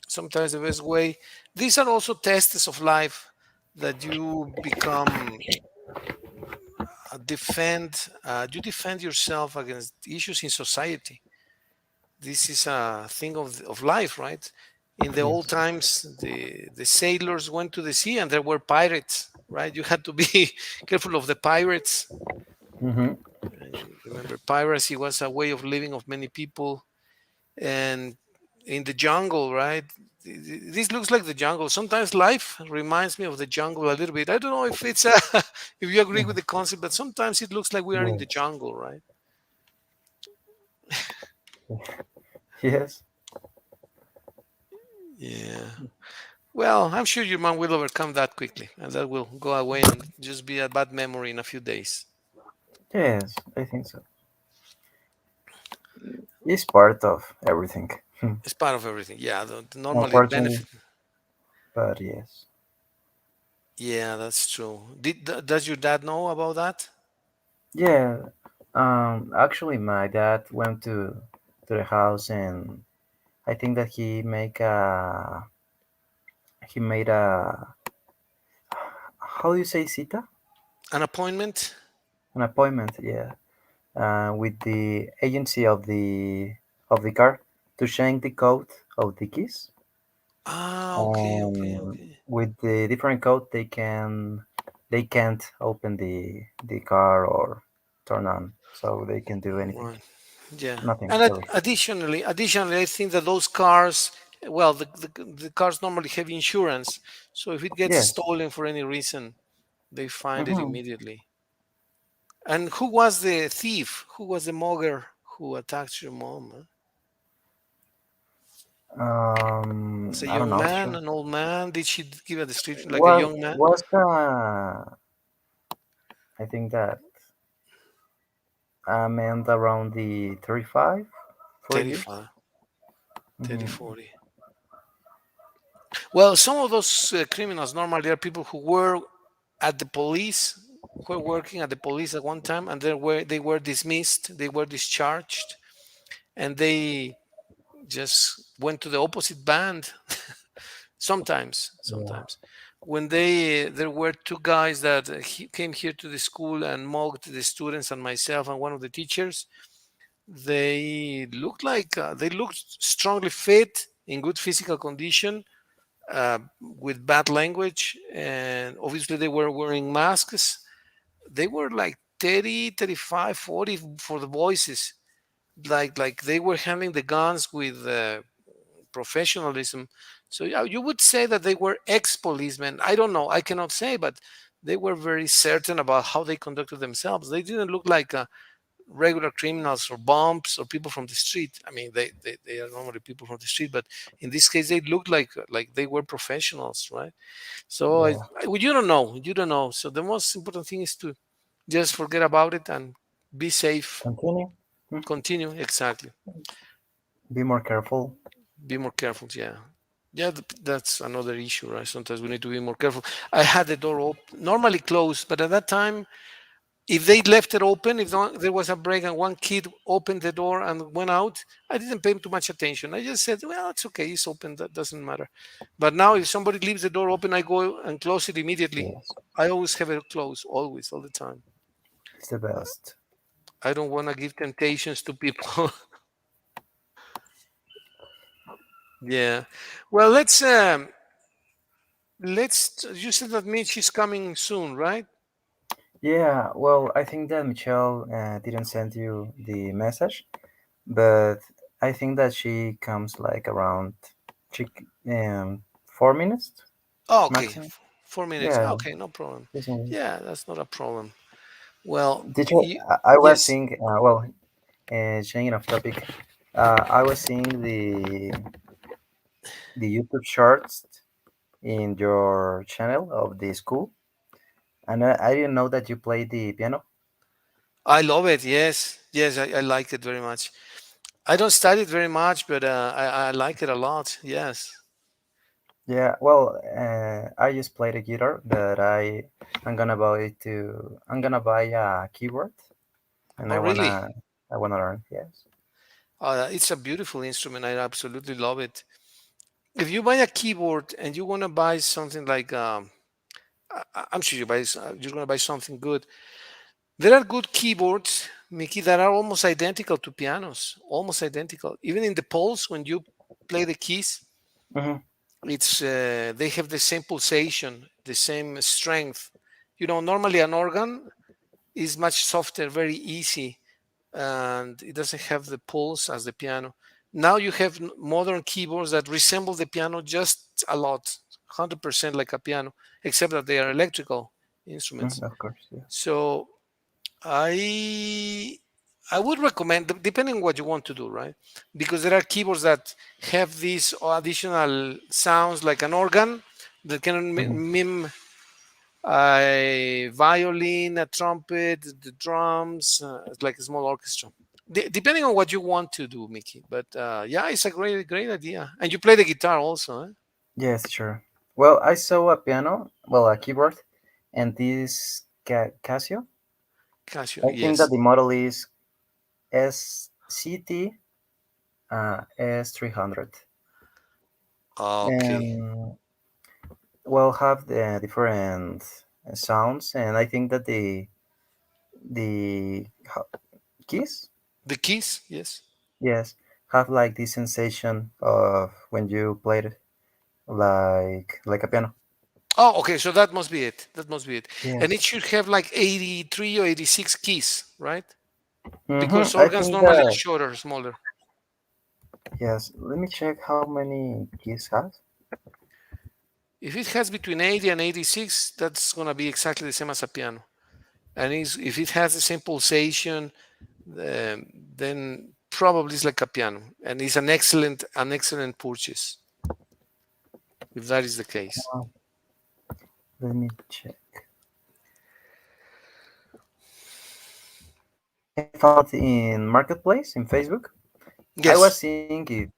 sometimes the best way. These are also tests of life that you become you defend yourself against issues in society. This is a thing of life, right? In the old Yes. times, the sailors went to the sea and there were pirates, right? You had to be careful of the pirates. Mm-hmm. And remember, piracy was a way of living of many people. And in the jungle, right? This looks like the jungle. Sometimes life reminds me of the jungle a little bit. I don't know if it's a, if you agree with the concept, but sometimes it looks like we are in the Yes. jungle, right? Yes. Yeah. Well, I'm sure your mom will overcome that quickly, and that will go away and just be a bad memory in a few days. Yes, I think so. It's part of everything. It's part of everything. Yeah, normally the Unfortunately, benefit. but yes. Yeah, that's true. Does your dad know about that? Yeah. Actually, my dad went to the house, and I think that he made a, how do you say cita? An appointment? An appointment. Yeah. With the agency of the car to change the code of the keys. Ah, okay, okay, And okay. with the different code, they can't open the car or turn on, so they can do anything. Right. Yeah. Nothing And really. additionally, I think that those cars, well, the cars normally have insurance, so if it gets Yes. stolen for any reason, they find it Hmm. immediately. And who was the thief? Who was the mugger who attacked your mom? Huh? Was a I don't young know. man, Sure. an old man? Did she give a description like a Was young man? was I think that a man around the 35, 40 years. 35, 30, Hmm. 40. Well, some of those criminals normally are people who were at the police, who were working at the police at one time, and they were dismissed, they were discharged, and they just went to the opposite band. Yeah. Sometimes, when there were two guys that came here to the school and mocked the students and myself and one of the teachers. They looked strongly fit, in good physical condition, with bad language, and obviously they were wearing masks. They were like 30, 35, 40 for the voices. Like they were handling the guns with professionalism. So yeah, you would say that they were ex-policemen. I don't know. I cannot say, but they were very certain about how they conducted themselves. They didn't look like regular criminals or bumps or people from the street. I mean, they are normally people from the street, but in this case, they looked like they were professionals, right? So Yeah. you don't know. You don't know. So the most important thing is to just forget about it and be safe. Continue. Hmm. Continue. Exactly. Be more careful. Be more careful. Yeah. Yeah, that's another issue, right? Sometimes we need to be more careful. I had the door normally closed, but at that time, if they left it open, if there was a break and one kid opened the door and went out, I didn't pay too much attention. I just said, well, it's okay, it's open, that doesn't matter. But now, if somebody leaves the door open, I go and close it immediately. Yes. I always have it closed, always, all the time. It's the best. I don't want to give temptations to people. Yeah. Well, let's. You said that Mitch is coming soon, right? Yeah, well, I think that Michelle didn't send you the message, but I think that she comes like around chick 4 minutes Oh, okay. maximum. 4 minutes. Yeah, Okay, no problem. isn't Yeah, that's not a problem. Well, did you? I was yes. seeing. Well, changing of topic. I was seeing the YouTube shorts in your channel of the school, and I didn't know that you play the piano. I love it. Yes, yes, I like it very much. I don't study it very much, but I like it a lot. Yes. Yeah, well, I just play the guitar, but I'm gonna buy a keyboard, and Oh, really? I wanna learn. Yes. It's a beautiful instrument. I absolutely love it. if you buy a keyboard and you want to buy something like, I'm sure you're going to buy something good. There are good keyboards, Mickey, that are almost identical to pianos, almost identical. Even in the pulse, when you play the keys, Hmm. it's they have the same pulsation, the same strength. Normally an organ is much softer, very easy, and it doesn't have the pulse as the piano. Now you have modern keyboards that resemble the piano just a lot, 100% like a piano, except that they are electrical instruments. Of course, yeah. So I I would recommend, depending on what you want to do, right? Because there are keyboards that have these additional sounds like an organ that can Hmm. mime a violin, a trumpet, the drums, it's like a small orchestra. Depending on what you want to do, Mickey. But yeah, it's a great idea. And you play the guitar also, eh? Yes, sure. Well, I saw a piano, well, a keyboard, and this Casio. Casio, I think that yes. the model is SCT S300, Okay. and well, have the different sounds, and I think that the keys, The keys, yes. yes, have like this sensation of when you play it, like a piano. Oh, okay. So that must be it. That must be it. And it Yes. should have like 83 or 86 keys, right? Because I organs think normally are that, shorter, smaller. yes. Let me check how many keys has. If it has between 80 and 86, that's going to be exactly the same as a piano. And if it has the same pulsation, then probably it's like a piano. And it's an excellent purchase if that is the case. Uh, Let me check. I found it in Marketplace in Facebook. I was Yes, seeing if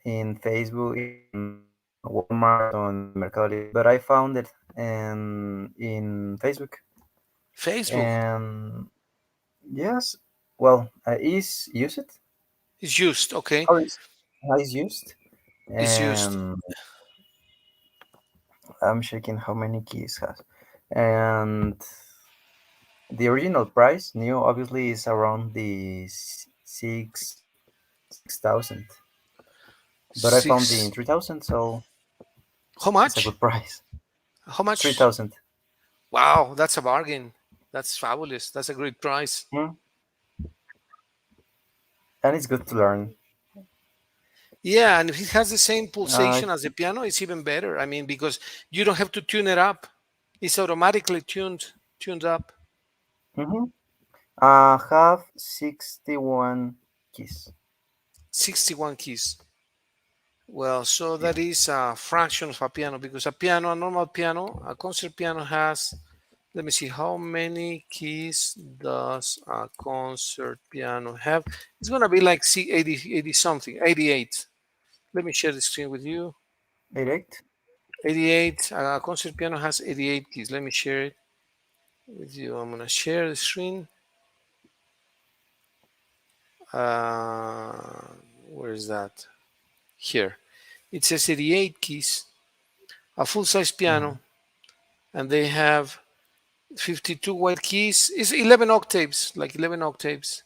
in Facebook, in Walmart, on Mercado Libre, but I found it in Facebook. Facebook And yes, well, is use it? is used. Okay, How is used? is used. And I'm checking how many keys has. And the original price, new obviously, is around the 6,000. But I found the in Six. 3,000, so How it's a much? good price. How much? 3,000. Wow, that's a bargain. That's fabulous. That's a great price. Mm. And it's good to learn. Yeah, and if it has the same Uh, pulsation as the piano, it's even better. I mean, because you don't have to tune it up; it's automatically tuned up. mhm. Have 61 keys. 61 keys. Well, so Yeah. that is a fraction of a piano because a normal piano, a concert piano has. Let me see, how many keys does a concert piano have? It's gonna be like 80 something, 88. Let me share the screen with you. Direct. 88. A concert piano has 88 keys. Let me share it with you. I'm gonna share the screen. Uh, where is that? Here. It says 88 keys. A full-size Mhm. piano, and they have 52 white keys. It's 11 octaves, like 11 octaves.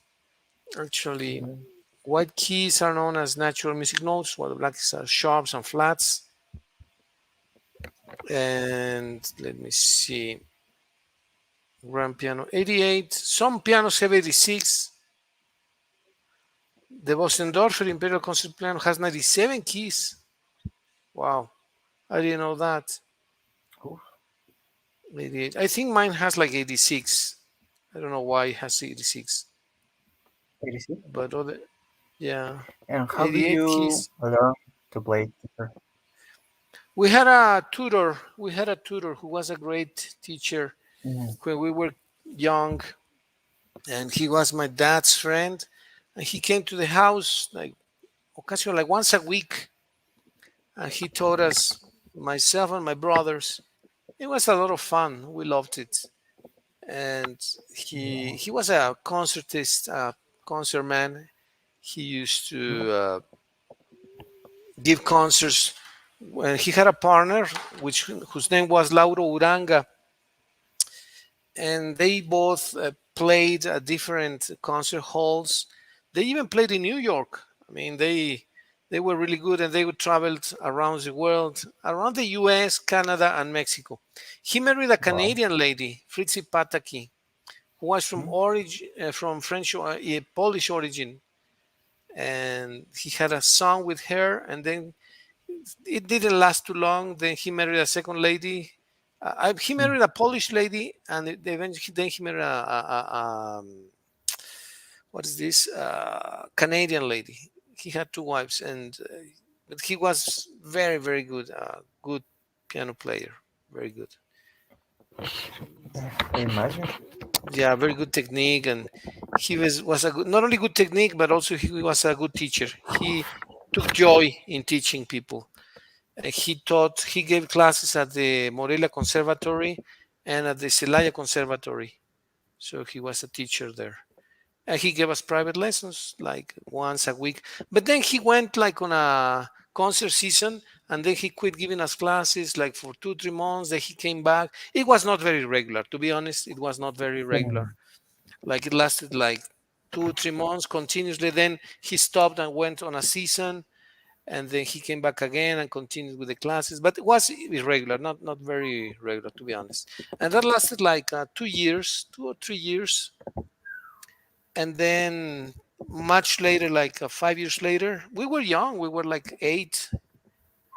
Actually, Mhm. white keys are known as natural music notes, while the black keys are sharps and flats. And let me see. Grand piano 88. Some pianos have 86. The Bosendorfer Imperial Concert Piano has 97 keys. Wow, I didn't know that. Oof. 88. I think mine has like 86. I don't know why it has 86, 86. but other, yeah, And how do 88 you keys. learn to play guitar? We had a tutor who was a great teacher Mhm. when we were young, and he was my dad's friend. And he came to the house like occasionally, like once a week, and he taught us, myself and my brothers. It was a lot of fun. We loved it. And he was a concertist, a concert man. He used to give concerts when he had a partner whose name was Lauro Uranga, and they both played at different concert halls. They even played in New York. I mean, they were really good, and they would traveled around the world, around the U.S., Canada, and Mexico. He married a Wow. Canadian lady, Fritzi Pataki, who was from Mhm. origin, from French, Polish origin, and he had a son with her, and then it didn't last too long. Then he married a second lady. He Mm. married a Polish lady, and eventually then he married what is this Canadian lady. He had two wives, and but he was very very good, good piano player, very good. Imagine. Yeah, very good technique, and he was a good, not only good technique, but also he was a good teacher. He took joy in teaching people. He gave classes at the Morelia Conservatory and at the Celaya Conservatory. So he was a teacher there. And he gave us private lessons like once a week. But then he went like on a concert season, and then he quit giving us classes like for 2, 3 months. Then he came back. It was not very regular, to be honest. It was not very regular. Like it lasted like 2, 3 months continuously. Then he stopped and went on a season, and then he came back again and continued with the classes, but it was irregular, not very regular, to be honest. And that lasted like 2 years, 2 or 3 years. And then much later, like 5 years later, we were young, we were like 8,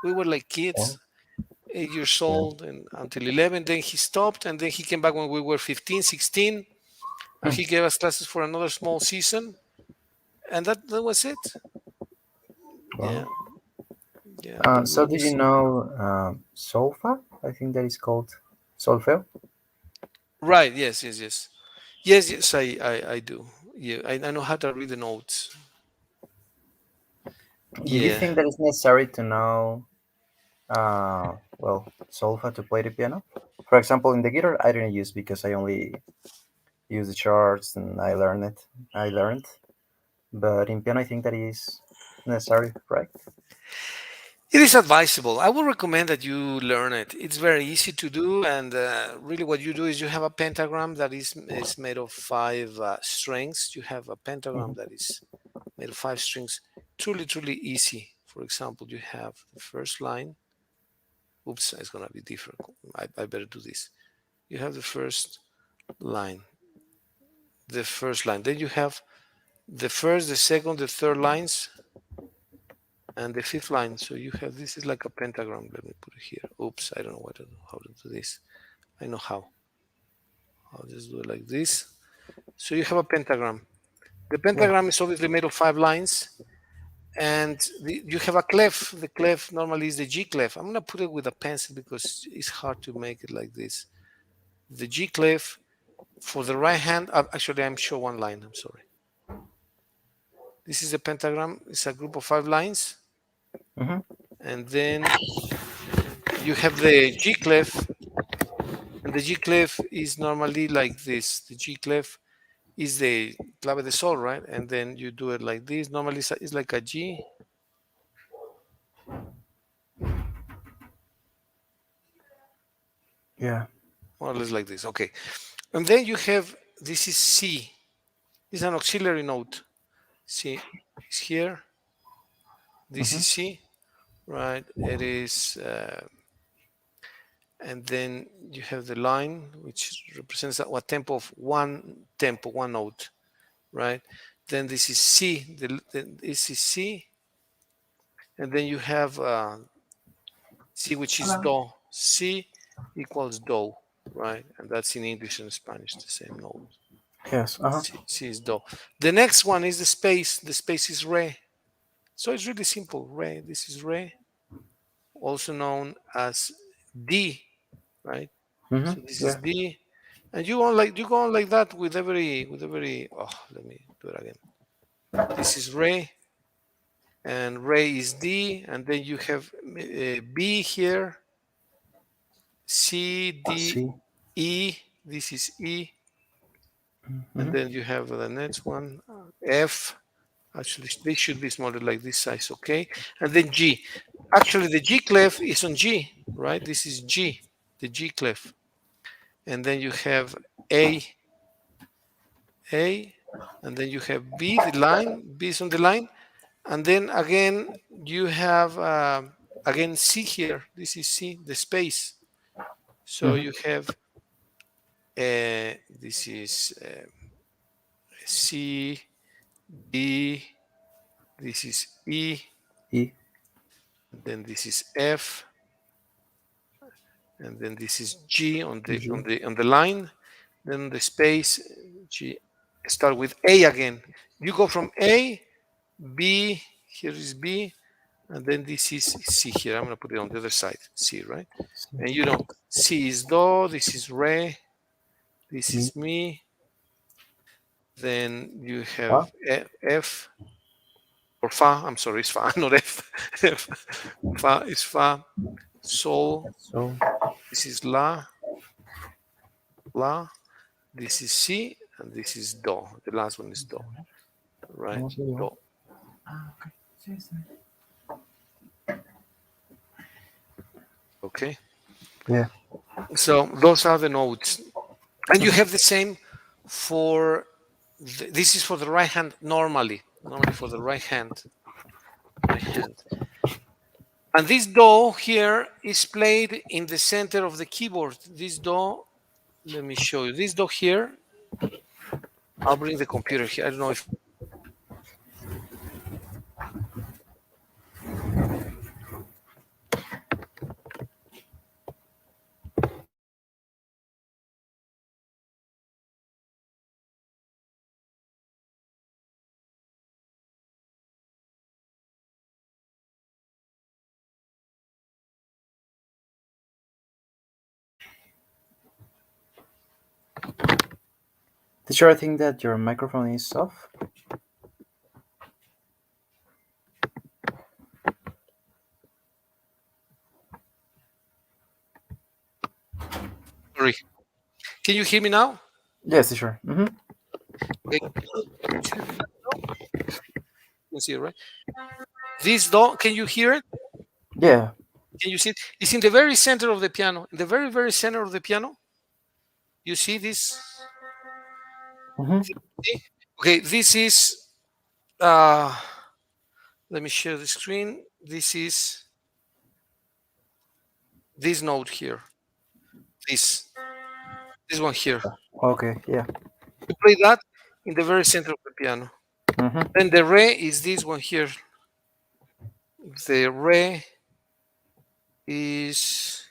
we were like Oh, kids, 8 years yeah. old, and until 11. Then he stopped, and then he came back when we were 15, 16, and Hmm. he gave us classes for another small season, and that was it. Wow. Yeah, yeah, but we So do you was know solfa? I think that is called solfeo. right. Yes, yes, yes. Yes, yes, I do. Yeah, I know how to read the notes. Do you Yeah. think that it's necessary to know well solfa to play the piano? For example, in the guitar, I didn't use because I only use the charts and I learned it. I learned, but in piano, I think that is necessary, right? It is advisable. I would recommend that you learn it. It's very easy to do, and really, what you do is you have a pentagram that is made of 5 strings. You have a pentagram Hmm. that is made of 5 strings. Truly, truly easy. For example, you have the first line. Oops, it's gonna be different. I better do this. You have the first line. The first line. Then you have the first, the second, the third lines, and the fifth line. So you have this is like a pentagram. Let me put it here. Oops, I don't know how to do this. I know how. I'll just do it like this. So you have a pentagram. The Yeah. pentagram is obviously made of 5 lines, and you have a clef. The clef normally is the G clef. I'm gonna put it with a pencil because it's hard to make it like this. The G clef for the right hand. Actually, I'm sure one line. I'm sorry. This is a pentagram. It's a group of 5 lines, Hmm. and then you have the G clef. And the G clef is normally like this. The G clef is the clave de sol, right? And then you do it like this. Normally it's like a G, Yeah. more or less like this. Okay. And then you have, this is C. This is an auxiliary note. C is here. This Hmm. is C, right? It is, and then you have the line, which represents a tempo of one tempo, one note, right? Then this is C. This is C, and then you have C, which is do. C equals do, right? And that's in English and Spanish, the same note. Yes. Uh huh. C is do. The next one is the space. The space is re. So it's really simple. Re. This is re, also known as D, right? Hmm. So this is Yeah. D, and you go on like that with every. Oh, let me do it again. This is re, and re is D, and then you have B here, C, D, See. E. This is E, and Hmm. then you have the next one, F, Actually, they should be smaller, like this size, okay? And then G. Actually, the G clef is on G, right? This is G, the G clef. And then you have A, A, and then you have B, the line, B is on the line. And then again, you have, again, C here. This is C, the space. So Mm-hmm. you have, this is C, D, this is E, E. and then this is F, and then this is G on the G. line. Then the space G start with A again. You go from A, B, here is B, and then this is C here. I'm gonna put it on the other side, C, right? C. And you know, C is Do, this is Re, this Mi. is Mi. Then you have Fa. F or Fa. I'm sorry, it's Fa, not F. F. Fa is Fa. Sol. So. This is La, La. This is C, and this is Do. The last one is Do, right? ¿Cómo se llama? Do. Ah, ok. Sí, sí. Okay. Yeah. So those are the notes, and you have the same for. This is for the right hand normally. Normally for the right hand. Right hand. And this Do here is played in the center of the keyboard. This Do, let me show you. This Do here, I'll bring the computer here. I don't know if. Teacher, I think that your microphone is off. Sorry. Can you hear me now? Yes, teacher. Mm-hmm. Okay. You can see it, right? This Do, can you hear it? Yeah. Can you see it? It's in the very center of the piano. In the very, very center of the piano. You see this? Mm-hmm. See? Okay, this is, uh, let me share the screen. This is this note here. This, this one here. Okay. Yeah. You play that in the very center of the piano. Mm-hmm. Then the Re is this one here. The Re is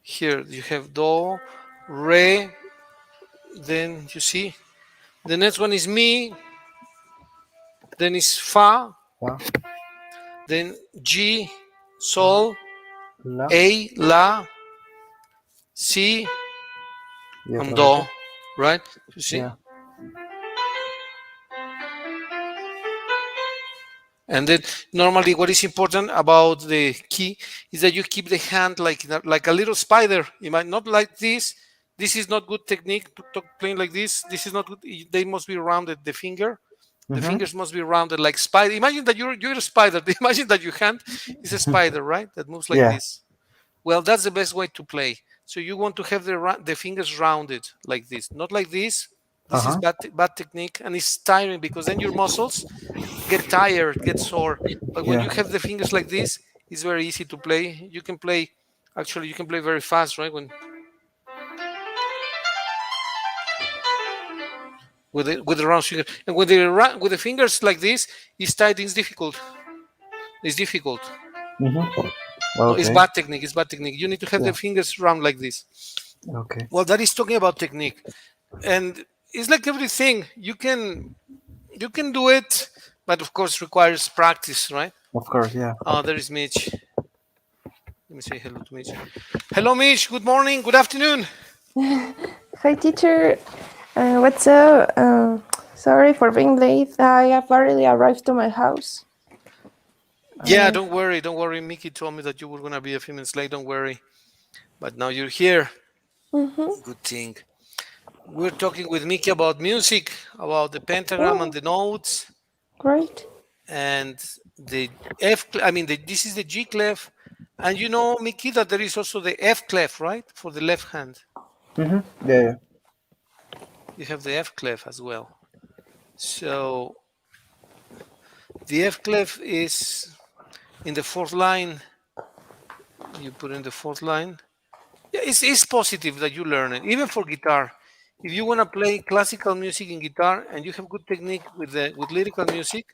here. You have Do, Re, then you see. The next one is Mi, then is Fa, Fa. then G, Sol, La. A, La, Si, Y and otra vez. Do, right? You see? Yeah. And then normally what is important about the key is that you keep the hand like a little spider. You might not like this. This is not good technique to playing like this. This is not good. They must be rounded. The Mm-hmm. fingers must be rounded like spider. Imagine that you're a spider. Imagine that your hand is a spider, right? That moves like Yeah. this. Well, that's the best way to play. So you want to have the fingers rounded like this, not like this. This is Uh-huh. bad technique, and it's tiring because then your muscles get tired, get sore. But when Yeah. you have the fingers like this, it's very easy to play. You can play, actually, you can play very fast, right? When with the round finger, and with the fingers like this, it's tight. It's difficult. It's difficult. Mm-hmm. No, it's Okay. bad technique. It's bad technique. You need to have the Yeah. fingers round like this. Okay. Well, that is talking about technique, and it's like everything. You can do it, but of course requires practice, right? Of course. Yeah. Oh, there is Mitch. Let me say hello to Mitch. Hello, Mitch. Good morning. Good afternoon. Hi, teacher. What's up? Sorry for being late. I have already arrived to my house. Yeah, don't worry. Don't worry. Mickey told me that you were going to be a few minutes late. Don't worry. But now you're here. Mm-hmm. Good thing. We're talking with Mickey about music, about the pentagram and Oh, the notes. Great. and the I mean, this is the G clef, and you know, Mickey, that there is also the F clef, right, for the left hand. Mm-hmm. Yeah, yeah. You have the F clef as well. So the F clef is in the fourth line. You put in the fourth line. Yeah, it's positive that you learn it, even for guitar. If you want to play classical music in guitar and you have good technique with lyrical music,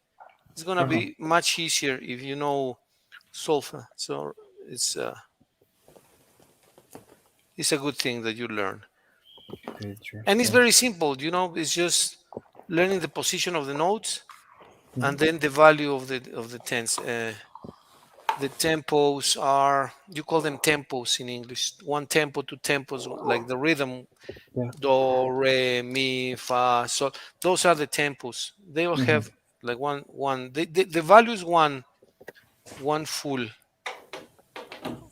it's gonna Mm-hmm. be much easier if you know solfa. So it's uh, it's a good thing that you learn, Okay, sure. and it's Yeah. very simple. You know, it's just learning the position of the notes and Mm-hmm. then the value of the tense. The tempos are, you call them tempos in English. One tempo, two tempos, like the rhythm, Yeah. do, re, mi, fa, sol. Those are the tempos. They all Mm-hmm. have like one. The value is one full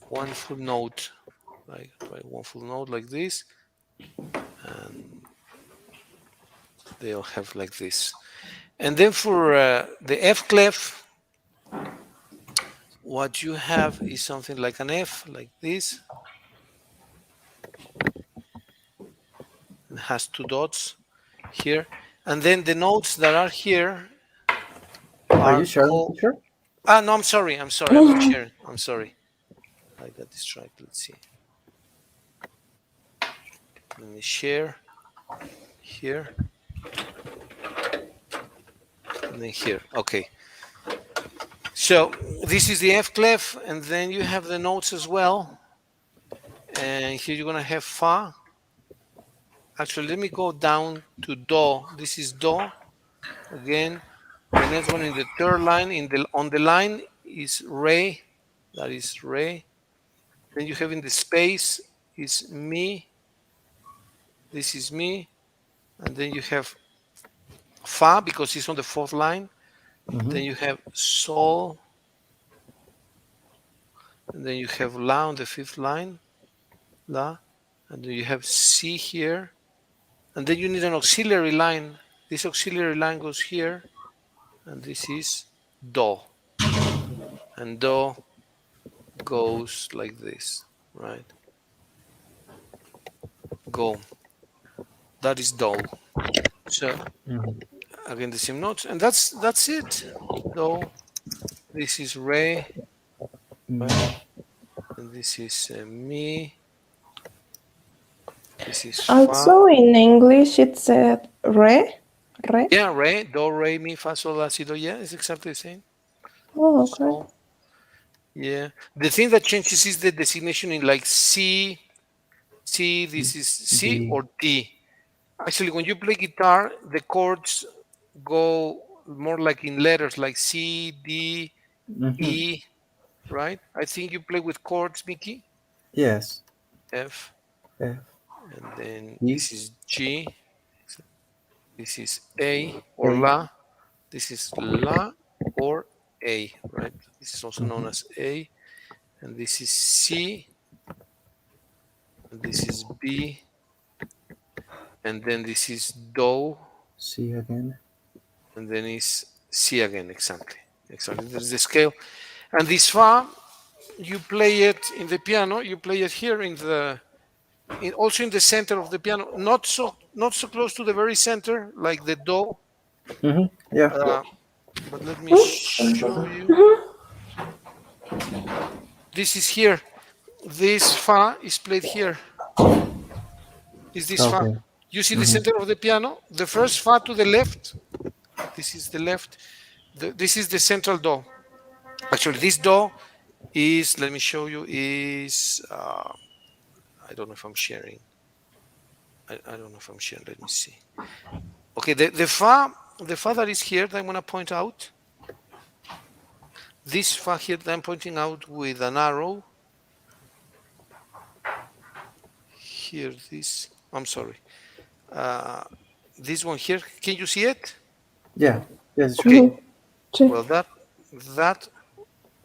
one full note, like right, one full note like this, and they all have like this. And then for the F clef, what you have is something like an F, like this, and has two dots here. And then the notes that are here Are are you sharing, called. teacher? Ah, no, I'm sorry. I'm sorry. I'm not sharing. I'm sorry. I got distracted. Let's see. Let me share here and then here. Okay. So this is the F clef, and then you have the notes as well. And here you're gonna have fa. Actually, let me go down to do. This is do again. The next one in the third line, in the on the line is re. That is re. Then you have in the space is mi. This is mi. And then you have fa because it's on the fourth line. Mm-hmm. Then you have sol. And then you have la on the fifth line. La. And then you have si here. And then you need an auxiliary line. This auxiliary line goes here. And this is do. And do goes like this, right? Go. That is do. So Mm-hmm. again, the same notes, and that's it. Do. This is re, right? Mm-hmm. And this is mi. This is fa. Also in English it's re. Re. Yeah, re, do, re, mi, fa, sol, la, si, do. Yeah, it's exactly the same. Oh, okay. So yeah, the thing that changes is the designation in like C. C. This is C D. or D. Actually, when you play guitar, the chords go more like in letters, like C, D, Mm-hmm. E, right? I think you play with chords, Mickey. Yes. F, F. and then E. this is G, this is A or A. La, this is La or A, right? This is also known Mm-hmm. as A, and this is C, and this is B, and then this is Do, C again. and then is C again, exactly. Exactly, there's the scale. And this Fa, you play it in the piano, you play it here also in the center of the piano, not so close to the very center like the do, Mm-hmm. Yeah. uh, but let me show you. This is here. This fa is played here. Is this fa? Okay. You see the Mm-hmm. center of the piano? The first fa to the left. This is the left. This is the central do. Actually, this do is. Let me show you. Is I don't know if I'm sharing. I don't know if I'm sharing. Let me see. Okay, the fa that is here that I'm gonna point out. This fa here that I'm pointing out with an arrow. Here, this. I'm sorry. Uh, this one here. Can you see it? Yeah. Yes, sure. Okay. Mhm. Sí. Well, that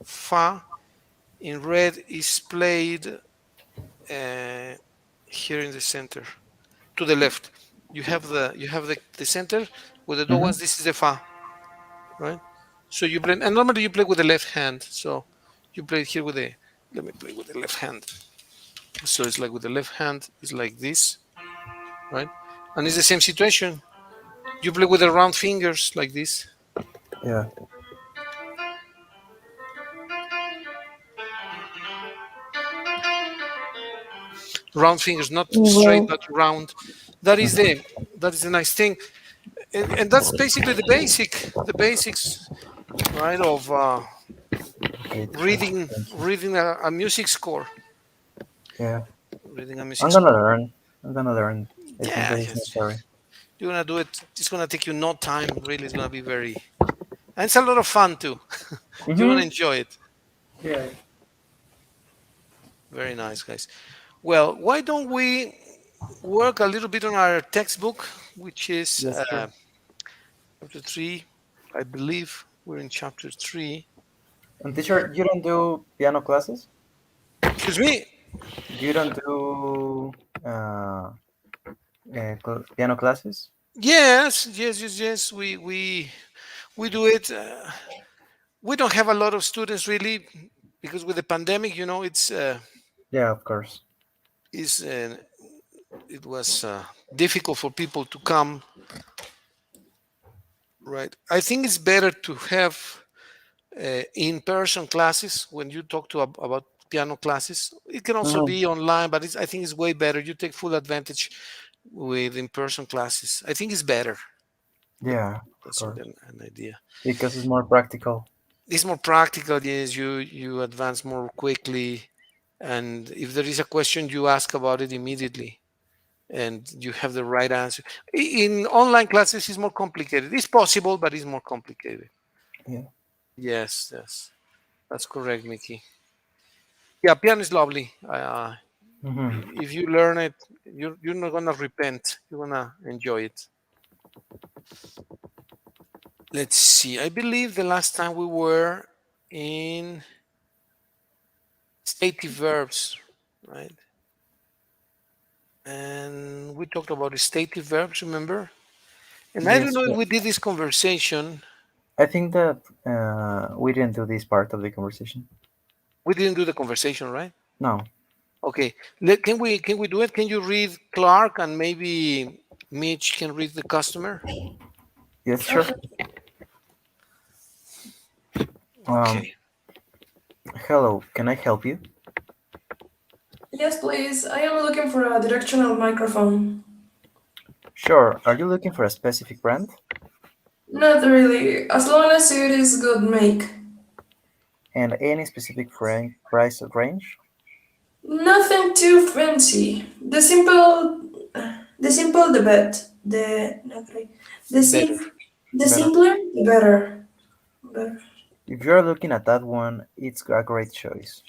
fa in red is played here in the center to the left. You have the center with the do Mm-hmm. ones. This is the fa. right? So you play, and normally you play with the left hand. So you play here with the, let me play with the left hand. So it's like with the left hand, it's like this, right? And it's the same situation. You play with the round fingers like this. Yeah. Round fingers, not straight, Well, but round. That is the that is the nice thing, and that's basically the basics, right? Of Okay, teacher. reading Thank you. reading a music score, Yeah. reading a music I'm gonna score. learn. I'm gonna learn. I think Yeah, that is yes, necessary. you're gonna do it. It's gonna take you no time. Really, it's gonna be very, and it's a lot of fun too. You're gonna Mm-hmm. enjoy it. Yeah. Very nice, guys. Well, why don't we work a little bit on our textbook, which is Yes, teacher. chapter three. I believe we're in chapter three. And teacher, you don't do piano classes? Excuse me. You don't do uh, piano classes? Yes, yes, yes, yes. We do it. We don't have a lot of students really because with the pandemic, Yeah, of course. is it was difficult for people to come. Right. I think it's better to have in-person classes when you talk to about piano classes. It can also Mm-hmm. be online, but I think it's way better. You take full advantage with in-person classes. I think it's better. That, Yeah, of that's only course. an idea. Because it's more practical. It's more practical. Yes, you advance more quickly, and if there is a question, you ask about it immediately, and you have the right answer. In online classes, it's more complicated. It's possible, but it's more complicated. Yeah. Yes, yes, that's correct, Mickey. Yeah, piano is lovely. Mm-hmm. If you learn it, you're not gonna repent. You're gonna enjoy it. Let's see. I believe the last time we were in stative verbs, right? And we talked about stative verbs, remember? And I don't Yes, know if but we did this conversation. I think that we didn't do this part of the conversation. We didn't do the conversation, right? No. Okay. Can we do it? Can you read Clark and maybe Mitch can read the customer? Yes, sure. okay. Um, Okay. hello, can I help you? Yes, please. I am looking for a directional microphone. Sure. Are you looking for a specific brand? Not really, as long as it is good make. And any specific price range? Nothing too fancy. The bet. The Better. sim, the Better. simpler, the better. Better. If you're looking at that one, it's a great choice.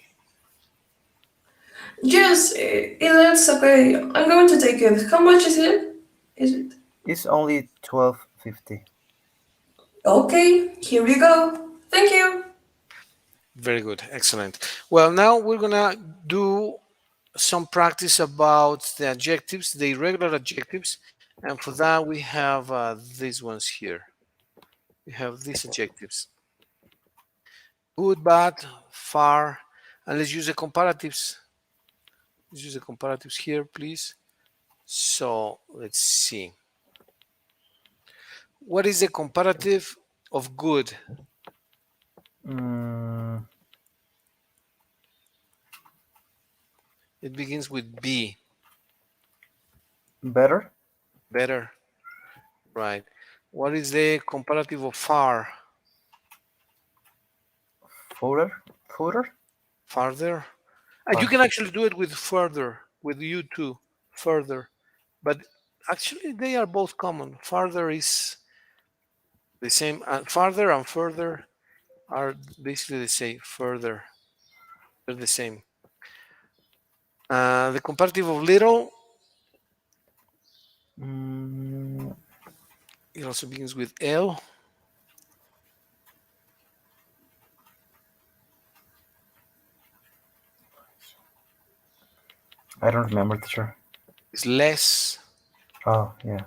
Yes, it looks okay. I'm going to take it. How much is it? Is it? It's only 12.50. Okay, here we go. Thank you. Very good. Excellent. Well, now we're gonna do some practice about the adjectives, the irregular adjectives, and for that we have these ones here. We have these adjectives: good, bad, far, and let's use the comparatives. Let's use the comparatives here, please. So let's see. What is the comparative of good? Mm, It begins with B. better? Better, right? What is the comparative of far? Further? Further? Farther. And you Far. can actually do it with further, with you too, further. But actually, they are both common. Farther is the same. Farther and further are basically the same. Further, they're the same. The comparative of little, Mm, it also begins with L. I don't remember, teacher. Is less, Oh, yeah.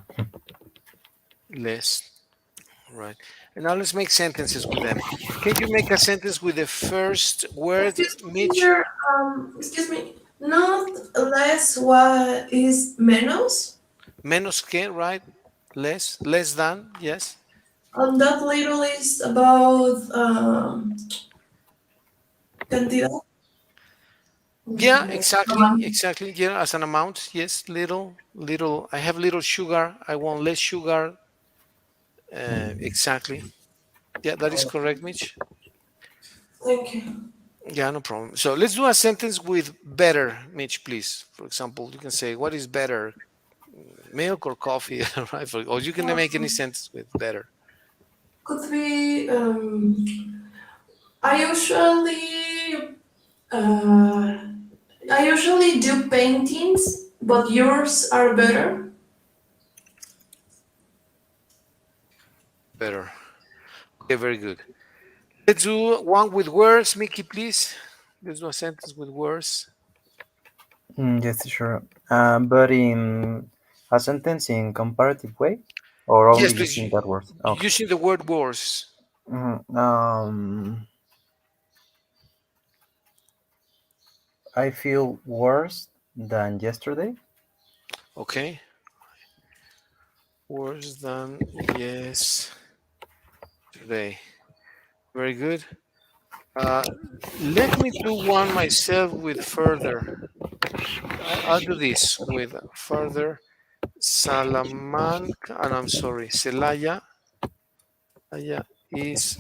less. Right. And now let's make sentences with them. Can you make a sentence with the first word, Excuse me, Mitch? teacher. Excuse me. Not less. What is menos? Menos que, right? Less than, yes. That little is about cantidad. Yeah, exactly. Yeah, as an amount, yes. Little. I have little sugar. I want less sugar. Exactly. Yeah, that is correct, Mitch. Thank you. Yeah, no problem. So let's do a sentence with better, Mitch, please. For example, you can say, "What is better, milk or coffee?" Right? Or you can make any sentence with better. Could be. I usually. Uh, I usually do paintings, but yours are better. Better. Okay, very good. Let's do one with words, Mickey, please. Let's do a sentence with words. Yes, sure. But in a sentence in comparative way, or Yes, only please. using that word? Okay. Using the word words. I feel worse than yesterday. Okay. Worse than yes today. Very good. Uh, Let me do one myself with further. I'll do this with further. Salamanca, and I'm sorry, Celaya is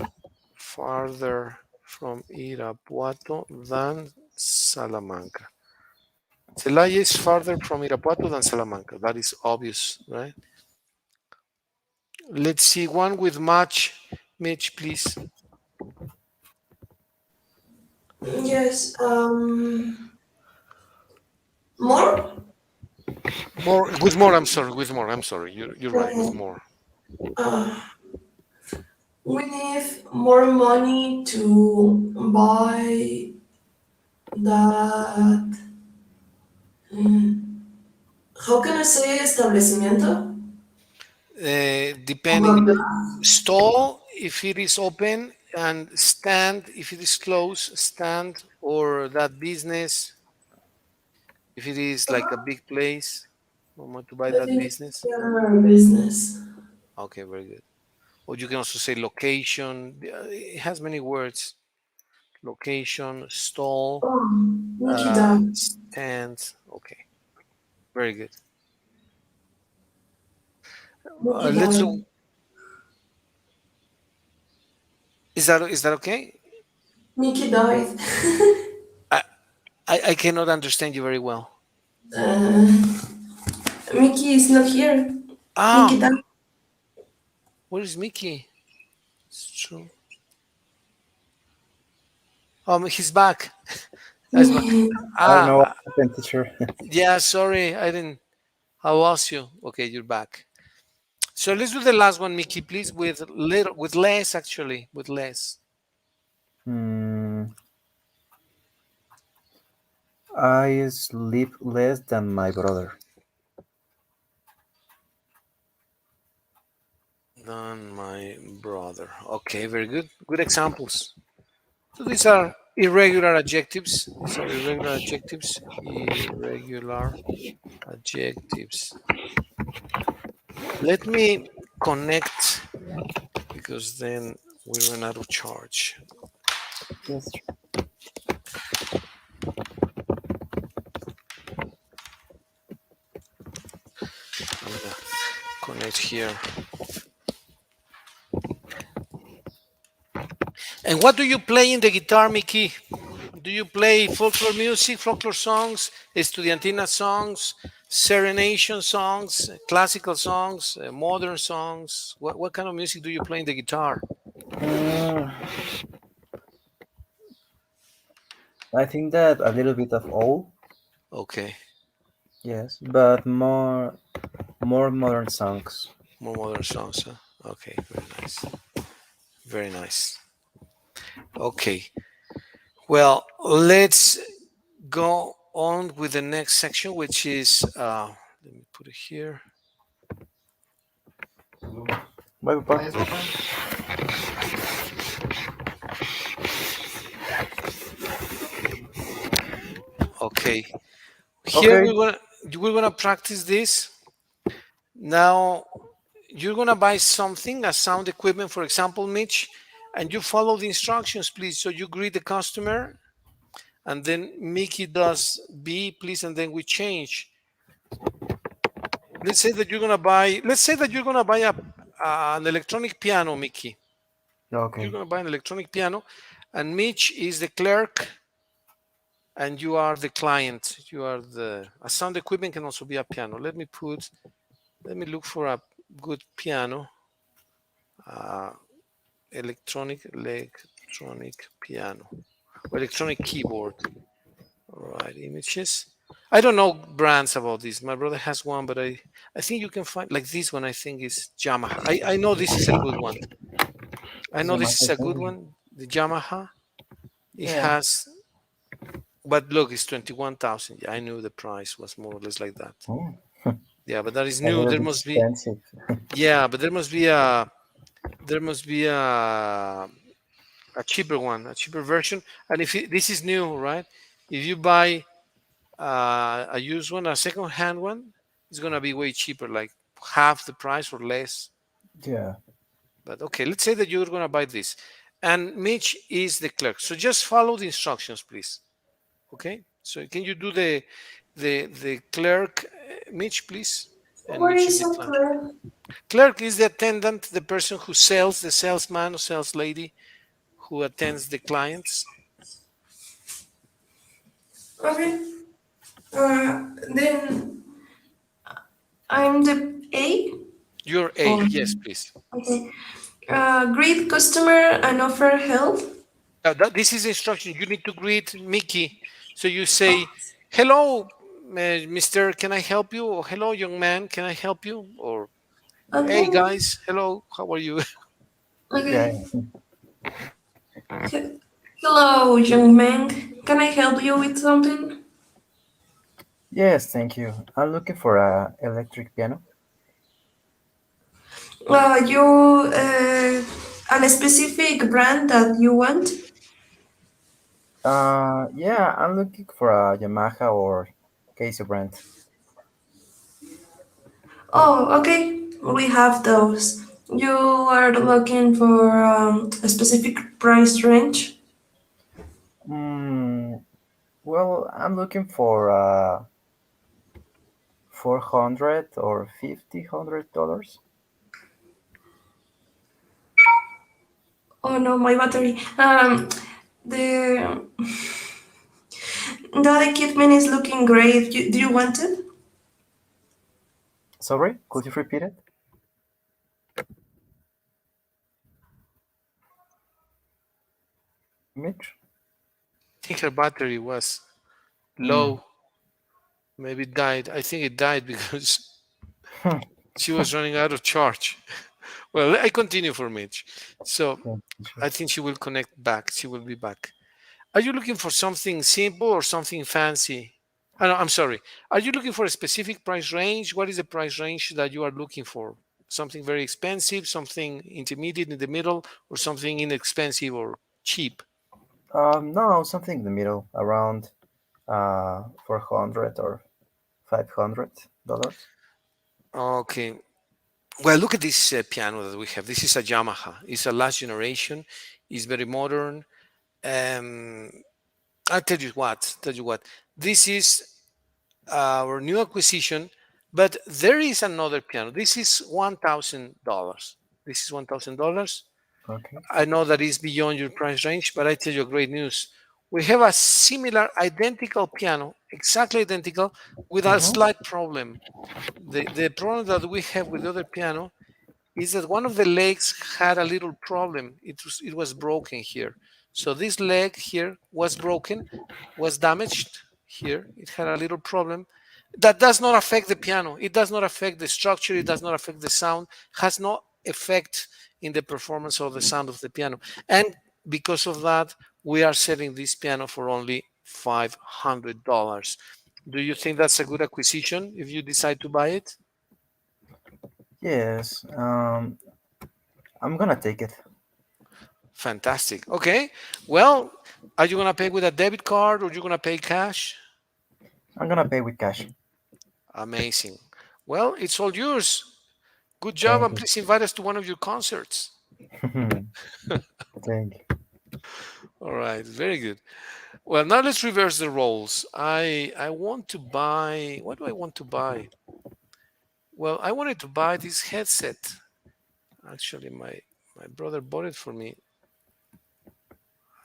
farther from Irapuato than Salamanca. Celaya is farther from Irapuato than Salamanca. That is obvious, right? Let's see one with match. Mitch, please. Yes. More. More with more. I'm sorry. With more. I'm sorry. You're right. With Okay. more. Uh, we need more money to buy that. mm, How can I say establecimiento? Depending, stall if it is open and stand if it is closed. Stand or that business if it is like a big place. I want to buy The that big business. business. Okay, very good. Or you can also say location. It has many words. Location, stall, Oh, Mickey died. stand. Okay, very good. Mickey Let's do. died. Is that okay? Mickey died. I, I cannot understand you very well. uh, Mickey is not here. Mickey Ah, died. where is Mickey? It's true. He's back. He's back. I don't know what Ah, happened, teacher. yeah. Sorry, I didn't. I lost you. Okay, you're back. So let's do the last one, Mickey, please, with little, with less actually, with less Hmm, I sleep less than my brother. than my brother. Okay, very good. Good examples. So these are irregular adjectives. These are irregular adjectives. Irregular adjectives. Let me connect because then we run out of charge. Yes. I'm gonna connect here. And what do you play in the guitar, Mickey? Do you play folklore music, folklore songs, estudiantina songs, serenation songs, classical songs, modern songs? What kind of music do you play in the guitar? Mm, I think that a little bit of all, Okay, yes, but more modern songs. more modern songs. Huh? Okay, very nice. Very nice. Okay, well, let's go on with the next section, which is, let me put it here. Bye, papá. Okay. Here Okay. we're gonna practice this. Now you're gonna buy something, a sound equipment, for example, Mitch, and you follow the instructions, please. So you greet the customer, and then Mickey does B, please, and then we change. Let's say that you're gonna buy. Let's say that you're gonna buy an electronic piano, Mickey. You're Okay. gonna buy an electronic piano, and Mitch is the clerk, and you are the client. You are the. A sound equipment can also be a piano. Let me look for a good piano. Uh, electronic piano, or electronic keyboard. All right, images. I don't know brands about this. My brother has one, but I think you can find like this one. I think is Yamaha. I know this is a good one. I know this is a good Yamaha. one. The Yamaha. It Yeah. has, but look, it's 21,000. Yeah, I knew the price was more or less like that. Mm, Yeah, but that is a new. little There bit must be. expensive. Yeah, but there must be a cheaper one, a cheaper version. And if this is new, right? If you buy a used one, a second hand one, it's gonna be way cheaper, like half the price or less. Yeah. But okay, let's say that you're gonna buy this, and Mitch is the clerk. So just follow the instructions, please. Okay. So can you do the clerk, Mitch, please? And What Mitch is is the a client. club? Clerk is the attendant, the person who sells, the salesman or sales lady who attends the clients. Okay. Then I'm the A. You're A. Or Yes, please. okay. Greet customer and offer help. This is instruction. You need to greet Mickey. So you say, "Hello, Mister. Can I help you?" Or "Hello, young man. Can I help you?" Or "Hey, Okay. guys. Hello. How are you?" Yeah. Okay. Hello, young man. Can I help you with something? Yes, thank you. I'm looking for a electric piano. You a specific brand that you want? Yeah, I'm looking for a Yamaha or Casio brand. Oh, okay. We have those. You are looking for a specific price range? Mm, well, I'm looking for 400 or $500. Oh no, my battery. The that equipment is looking great. Do you want it? Sorry, could you repeat it? Mitch? I think her battery was Mm. low. Maybe it died. I think it died because she was running out of charge. Well, I continue for Mitch. So Yeah, sure. I think she will connect back. She will be back. Are you looking for something simple or something fancy? No, I'm sorry. Are you looking for a specific price range? What is the price range that you are looking for? Something very expensive, something intermediate in the middle, or something inexpensive or cheap? No, something in the middle, around 400 or $500. Okay. Well, look at this piano that we have. This is a Yamaha. It's a last generation. It's very modern. Um, I'll tell you what. Tell you what. This is our new acquisition, but there is another piano. This is $1,000. This is $1,000. Okay. I know that is beyond your price range, but I tell you great news. We have a similar, identical piano, exactly identical, with a Mm-hmm. slight problem. The problem that we have with the other piano is that one of the legs had a little problem. It was broken here. So this leg here was broken, was damaged here. It had a little problem. That does not affect the piano. It does not affect the structure. It does not affect the sound. Has no effect in the performance of the sound of the piano. And because of that, we are selling this piano for only $500. Do you think that's a good acquisition if you decide to buy it? Yes. I'm gonna take it. Fantastic. Okay. Well, are you gonna pay with a debit card or you gonna pay cash? I'm gonna pay with cash. Amazing. Well, it's all yours. Good job, Thank and you. please invite us to one of your concerts. Thank you. All right, very good. Well, now let's reverse the roles. I want to buy. What do I want to buy? Well, I wanted to buy this headset. Actually, my brother bought it for me.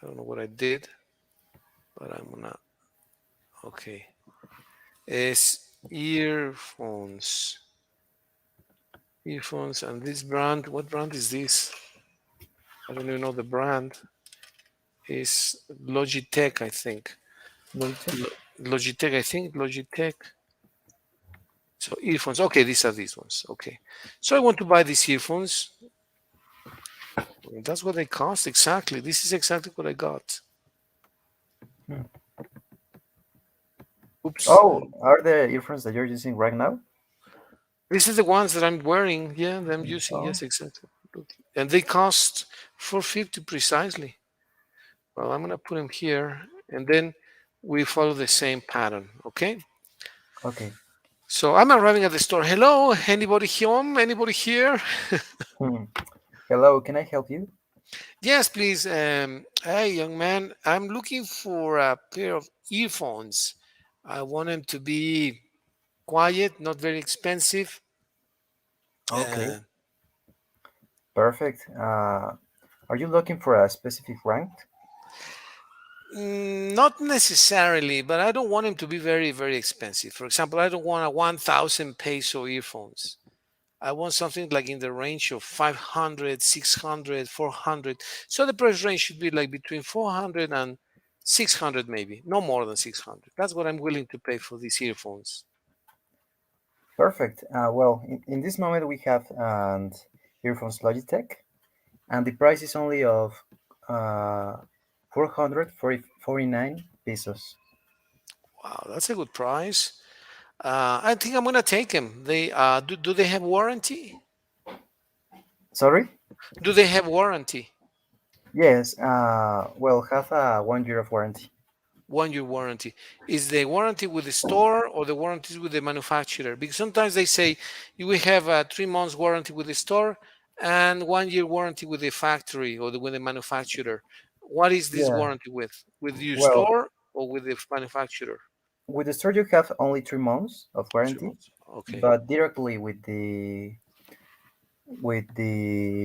I don't know what I did, but I'm gonna. Okay, it's earphones. Earphones, and this brand. What brand is this? I don't even know the brand. Is Logitech, I think. Logitech? Logitech, I think Logitech. So earphones. Okay, these are these ones. Okay. So I want to buy these earphones. That's what they cost exactly. This is exactly what I got. Hmm. Oops. Oh, are the earphones that you're using right now? This is the ones that I'm wearing. Yeah, that I'm using. Oh, Yes, exactly. Look. And they cost 450 precisely. Well, I'm gonna put them here, and then we follow the same pattern. Okay. okay. So I'm arriving at the store. Hello, anybody home? Anybody here? Hmm. Hello, can I help you? Yes, please. Hey, young man, I'm looking for a pair of earphones. I want them to be quiet, not very expensive. Okay, Uh, perfect. Are you looking for a specific rank? not necessarily, but I don't want them to be very, very expensive. For example, I don't want a 1,000 peso earphones. I want something like in the range of 500, 600, 400. So the price range should be like between 400 and 600, maybe, no more than 600. That's what I'm willing to pay for these earphones. Perfect. Well, in this moment we have earphones Logitech, and the price is only of 449 pesos. Wow, that's a good price. I think I'm gonna take them. They do they have warranty? Sorry? Do they have warranty? Yes. Well, have a 1 year of warranty. 1 year warranty. Is the warranty with the store or the warranty with the manufacturer? Because sometimes they say you will have a 3 months warranty with the store and 1 year warranty with the factory or with the manufacturer. What is this Yeah. warranty with? With your Well, store or with the manufacturer? with the store you have only 3 months of Three warranty, months. Okay. but directly with the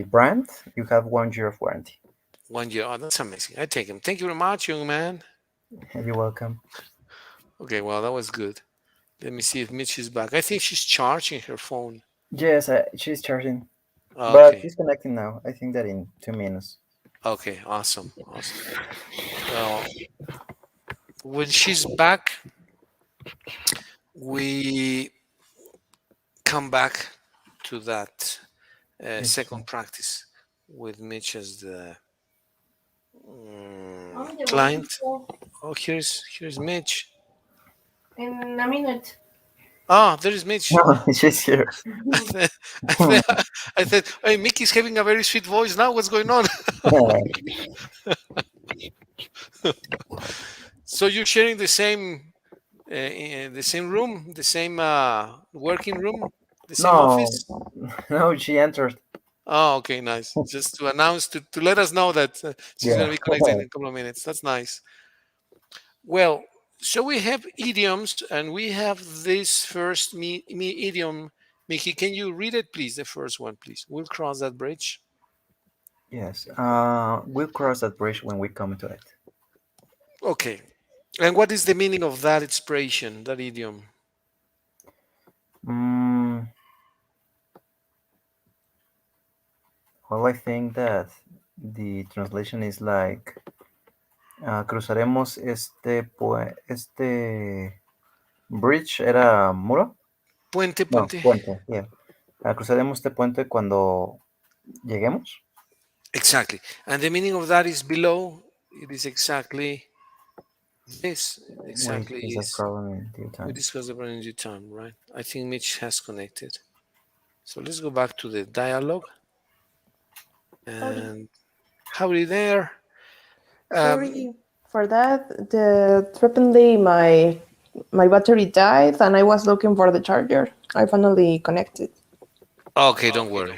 brand you have 1 year of warranty. 1 year. Oh, that's amazing. I take them. Thank you very much, young man. You're welcome. Okay, well, that was good. Let me see if Mitch is back. I think she's charging her phone. Yes, she's charging, but Okay. she's connecting now. I think that in 2 minutes. Okay. Awesome. Awesome. Well, when she's back, we come back to that Okay. second practice with Mitch as the client. Oh, here's Mitch. In a minute. Ah, there is Mitch. No, she's here. I said, I said, I said, hey, Mickey's having a very sweet voice now. What's going on? So you're sharing the same room, the same working room, the same No, office. no, she entered. Oh, okay, nice. Just to announce to let us know that she's Yeah. going to be connected in a couple of minutes. That's nice. Well, so we have idioms, and we have this first idiom. Mickey, can you read it, please? The first one, please. We'll cross that bridge. Yes. We'll cross that bridge when we come to it. Okay. And what is the meaning of that expression, that idiom? Mm, well, I think that the translation is like cruzaremos este bridge era muro. Puente, No, puente. puente. Yeah. Cruzaremos este puente cuando lleguemos. Exactly. And the meaning of that is below. It is exactly this. We Exactly discuss that is. problem in due We time. discussed about in due time, right? I think Mitch has connected. So let's go back to the dialogue. Howdy. And howdy there. Um, Sorry for that. The recently my battery died, and I was looking for the charger. I finally connected. okay, don't worry.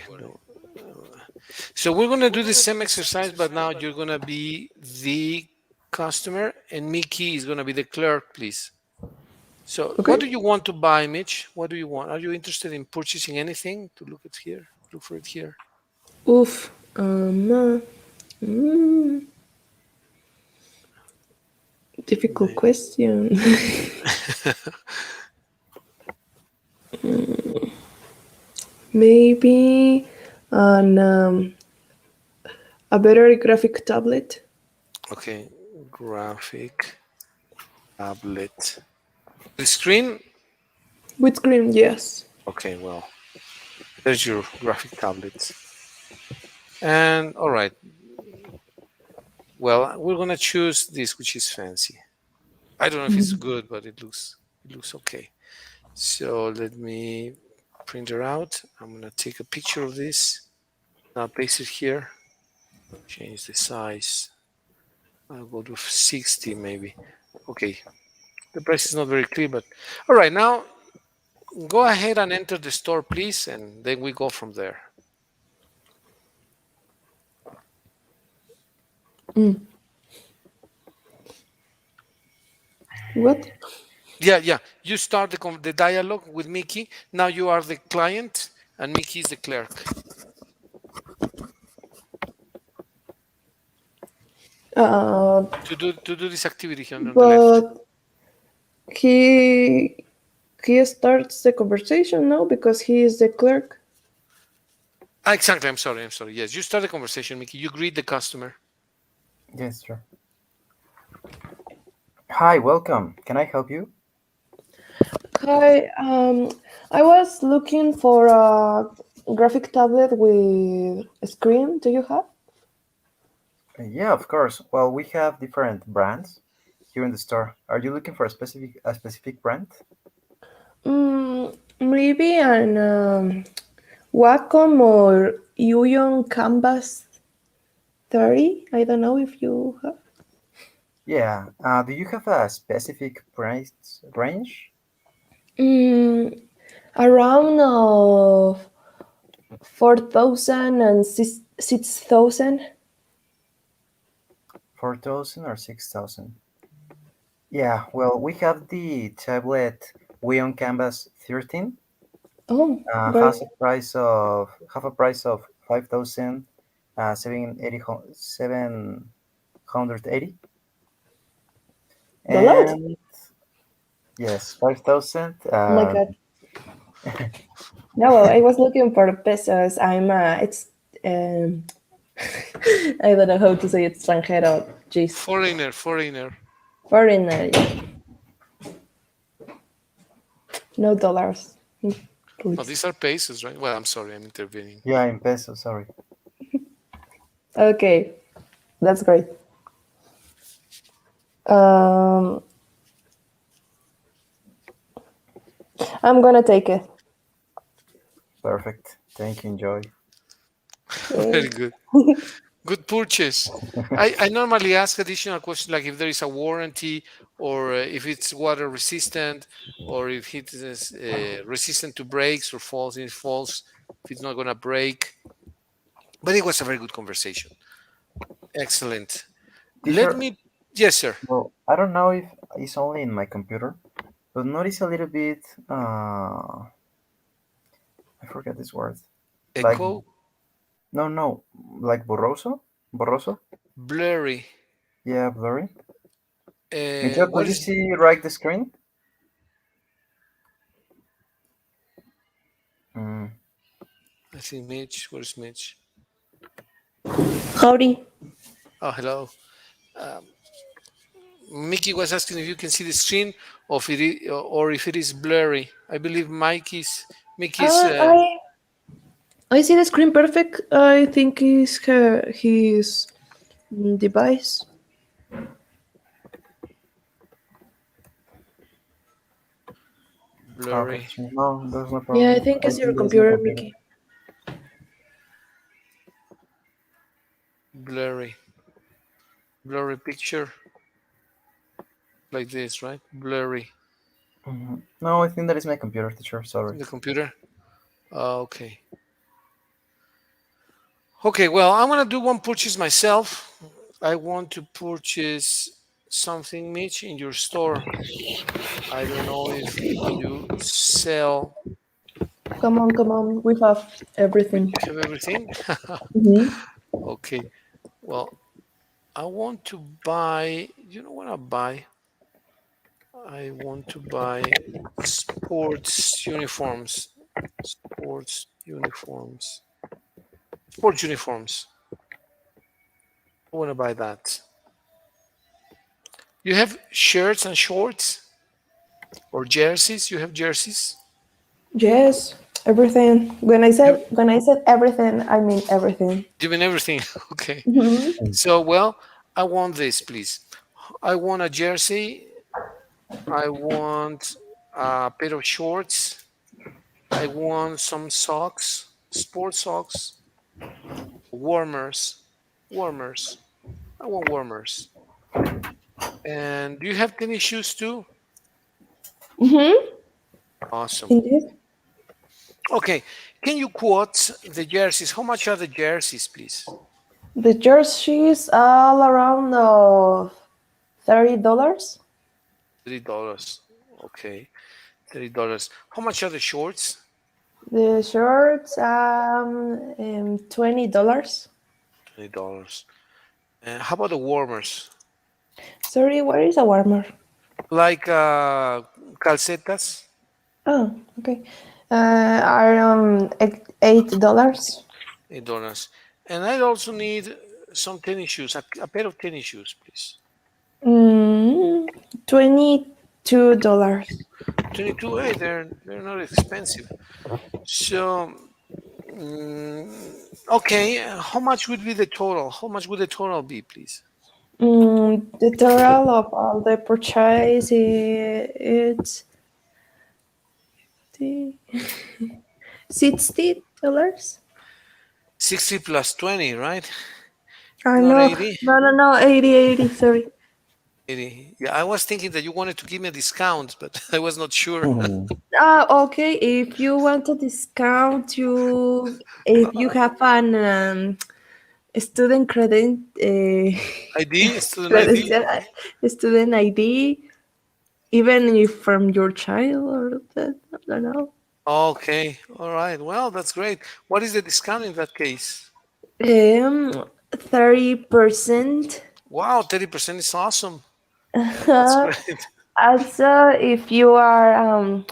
So we're gonna do the same exercise, but now you're gonna be the customer, and Mickey is gonna be the clerk, please. So, what Okay. do you want to buy, Mitch? What do you want? Are you interested in purchasing anything? To look at here, look for it here. Oof. Mm, difficult May- question. Maybe an a better graphic tablet Okay, graphic tablet. The screen. with screen. Yes. Okay, well, there's your graphic tablet. And all right, well, we're gonna choose this, which is fancy. I don't know if it's good, but it looks okay. So let me print it out. I'm gonna take a picture of this. Now paste it here. Change the size. I'll go to 60 maybe. Okay. The price is not very clear, but all right. Now go ahead and enter the store, please, and then we go from there. What? Yeah, yeah. You start the dialogue with Mickey. Now you are the client, and Mickey is the clerk. Uh, To do this activity here on the left. but he he starts the conversation now because he is the clerk. Exactly. I'm sorry. I'm sorry. Yes, you start the conversation, Mickey. You greet the customer. Yes, sure. Hi, welcome. Can I help you? Hi, I was looking for a graphic tablet with a screen. Do you have? Yeah, of course. Well, we have different brands here in the store. Are you looking for a specific brand? Maybe an Wacom or Yuyon Canvas 30. I don't know if you have. Yeah. Do you have a specific price range? Mm, around of 4,000 and 6,000. 4,000 or 6,000? Yeah. Well, we have the tablet Weon Canvas 13. Oh, great. Have a price of 5,000 780, Dollars? and yes, 5,000. Oh my God. No, well, I was looking for pesos. It's, um, I don't know how to say extranjero. Jeez. Foreigner, foreigner. Foreigner. No dollars. Oh, Please. these are pesos, right? Well, I'm sorry, I'm intervening. Yeah, in pesos. Sorry. Okay, that's great. Um, I'm gonna take it. Perfect. Thank you. Enjoy. Very Okay. good. Good purchase. I normally ask additional questions like if there is a warranty or if it's water resistant or if it is resistant to breaks or falls. If it falls, if it's not going to break. But it was a very good conversation. Excellent. Let Teacher, me, yes, sir. well, I don't know if it's only in my computer, but notice a little bit. I forget this word. Like, Echo, no, no, like borroso. blurry. Yeah, blurry. Michelle, What could you is, see right the screen? Mm, I think Mitch, where's Mitch? Howdy. Oh, hello. Mickey was asking if you can see the screen or if it is blurry. I believe Mickey's Uh, I I see the screen perfect. I think is his device. okay, blurry. sure. No, there's no Yeah, I problem. think I it's your think there's no computer, computer. Mickey. blurry picture like this, right? Blurry. No, I think that is my computer, teacher. Sorry. The computer. Okay. Okay, well, I'm gonna do one purchase myself. I want to purchase something, Mitch, in your store. I don't know if you sell. Come on, come on. We have everything. You have everything. Hmm. Okay. Well, I want to buy. You know what I buy? I want to buy sports uniforms. Sports uniforms. Sports uniforms. I want to buy that. You have shirts and shorts or jerseys? You have jerseys? Yes, everything. You, When I said everything, I mean everything. you mean everything? Okay. Hmm. So, well, I want this, please. I want a jersey. I want a pair of shorts. I want some socks, sports socks, warmers, warmers. I want warmers. And do you have tennis shoes too? Hmm. Awesome. Indeed. Okay. Can you quote the jerseys? How much are the jerseys, please? The jerseys all around of $30. $30. Okay. $30. How much are the shorts? The shirts $20. $20. How about the warmers? Sorry, where is a warmer? Like calcetas? Oh, okay. Are $8. $8. And I also need some tennis shoes, a pair of tennis shoes, please. $22. 22. Hey, they're not expensive. So, okay, how much would be the total? How much would the total be, please? The total of all the purchase it's the $60. 60 plus 20, right? I Not know. 80? No. 80. Sorry. 80. Yeah, I was thinking that you wanted to give me a discount, but I was not sure. Okay. If you want a discount, if you have an student credit, ID, student ID. credential, student ID, even if from your child or that, I don't know. Okay, all right. Well, that's great. What is the discount in that case? 30%. Wow, 30% is awesome. That's great. Also, if you are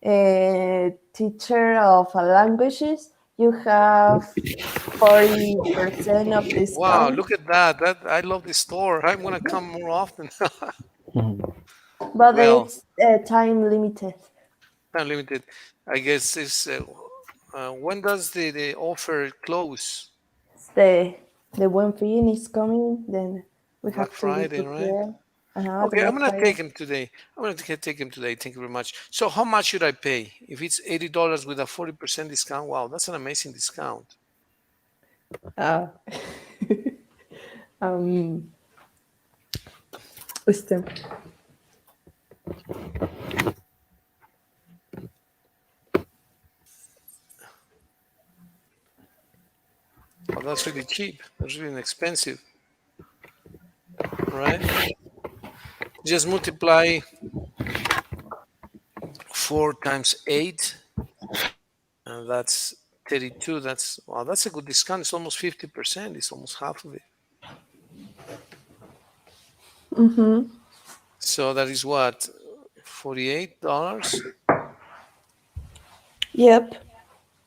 a teacher of languages, you have 40% of Wow, discount, look at that. That I love this store. I'm gonna come more often. but Well, it's time limited. unlimited. I guess is when does the offer close? It's the one fin is coming, then we Black have to be Friday, right? prepared. The Okay, I'm Black gonna Friday. take him today. I'm gonna take him today. Thank you very much. So, how much should I pay? If it's $80 with a 40% discount, wow, that's an amazing discount. Uh, um, este, Well, that's really cheap. That's really inexpensive, right? Just multiply 4 times 8, and that's 32. That's wow, that's a good discount. It's almost 50%. It's almost half of it. mm-hmm. So that is what, $48. Yep.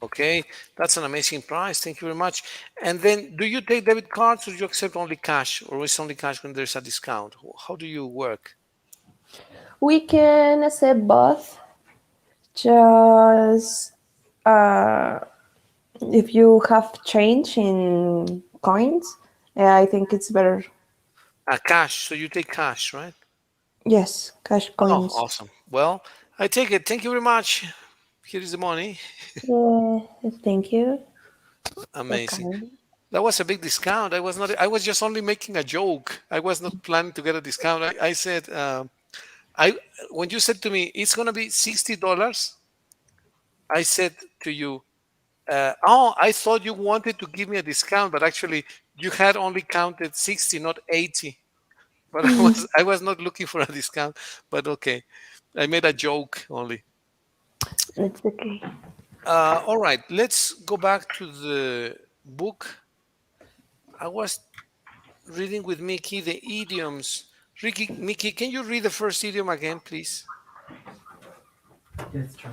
Okay, that's an amazing price. Thank you very much. And then, do you take debit cards or do you accept only cash, or is only cash when there's a discount? How do you work? We can accept both. Just uh, if you have change in coins, I think it's better. Cash. So you take cash, right? Yes, cash Oh, coins. awesome. Well, I take it. Thank you very much. Here is the money. Yeah, thank you for Amazing. coming. That was a big discount. I was not. I was just only making a joke. I was not planning to get a discount. I said, I when you said to me it's gonna be $60, I said to you, oh, I thought you wanted to give me a discount, but actually you had only counted 60, not 80. But I was not looking for a discount. But okay, I made a joke only. It's okay. All right, let's go back to the book. I was reading with Mickey the idioms. Mickey, can you read the first idiom again, please? Let's try.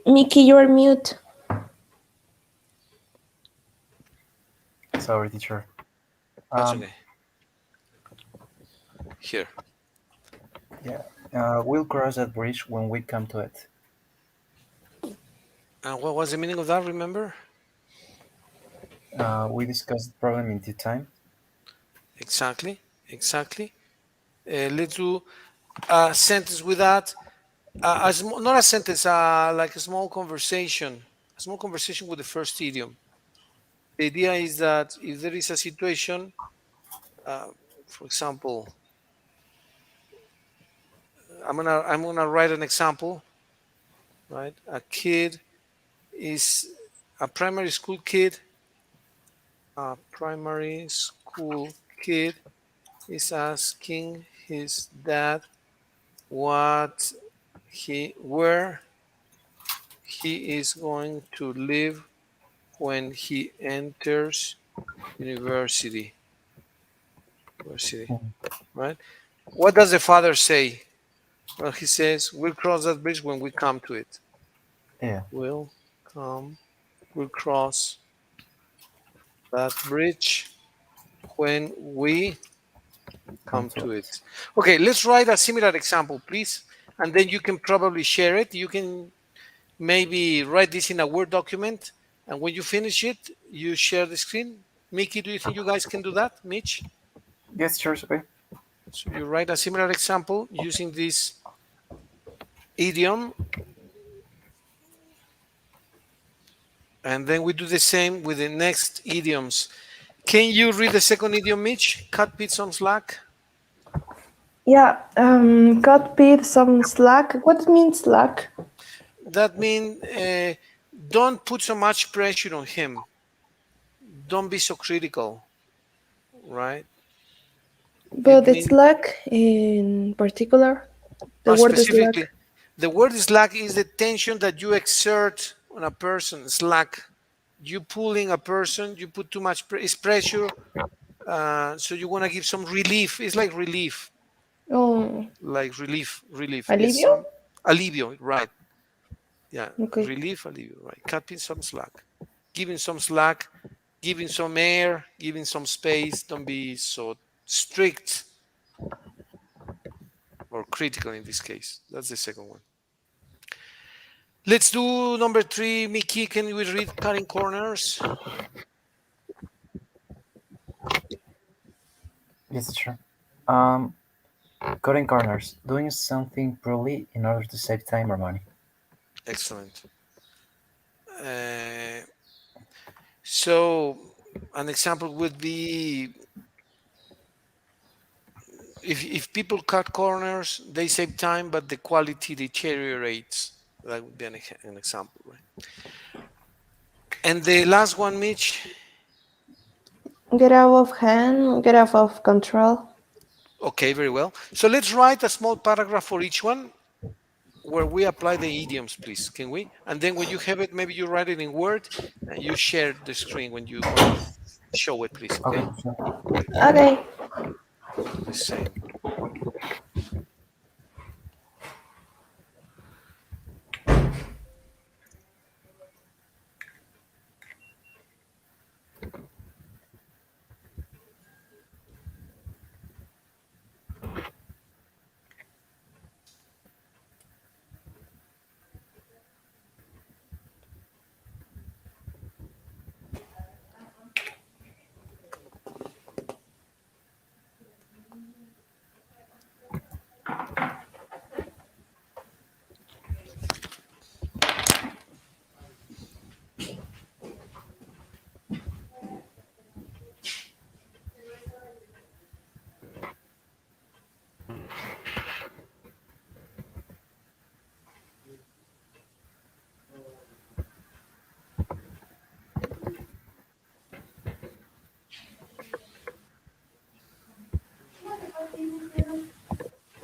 Mickey, you're mute. Sorry, teacher. That's Um, okay. Here. yeah. We'll cross that bridge when we come to it. And what was the meaning of that? Remember? We discussed the problem in due time. Exactly. Exactly. Let's do a sentence with that. Not a sentence, like a small conversation. A small conversation with the first idiom. The idea is that if there is a situation, uh, for example, I'm gonna write an example, right? A kid is a primary school kid. A primary school kid is asking his dad what where he is going to live when he enters university. University, Mhm. right? What does the father say? Well, he says, "We'll cross that bridge when we come to it." Yeah, We'll come. We'll cross that bridge when we come come to to it. it. Okay, let's write a similar example, please. And then you can probably share it. You can maybe write this in a Word document. And when you finish it, you share the screen. Mickey, do you think you guys can do that? Mitch? Yes, sure, okay. So you write a similar example using this idiom. And then we do the same with the next idioms. Can you read the second idiom, Mitch? Cut Pete some slack. Yeah, got paid some slack. What means slack? That means don't put so much pressure on him. Don't be so critical, right? It But it's means slack in particular. The word is slack. specifically, the word slack is the tension that you exert on a person. Slack. You pulling a person, you put too much it's pressure, so you want to give some relief. It's Oh, like relief. It's alivio? some alivio, right? Yeah, Okay. relief, alivio, right? Cutting some slack, giving some slack, giving some air, giving some space. Don't be so strict or critical in this case. That's the second one. Let's do number three. Mickey, can we read cutting corners? Yes, sure. Um, Cutting corners, doing something poorly in order to save time or money. Excellent. Uh, so an example would be if people cut corners, they save time, but the quality deteriorates. That would be an example, right? And the last one, Mitch. Get out of hand, get out of control. Okay, very well. So let's write a small paragraph for each one where we apply the idioms, please. Can we? And then when you have it, maybe you write it in Word and you share the screen when you show it, please. Okay, Okay? sure. Okay. Do the same.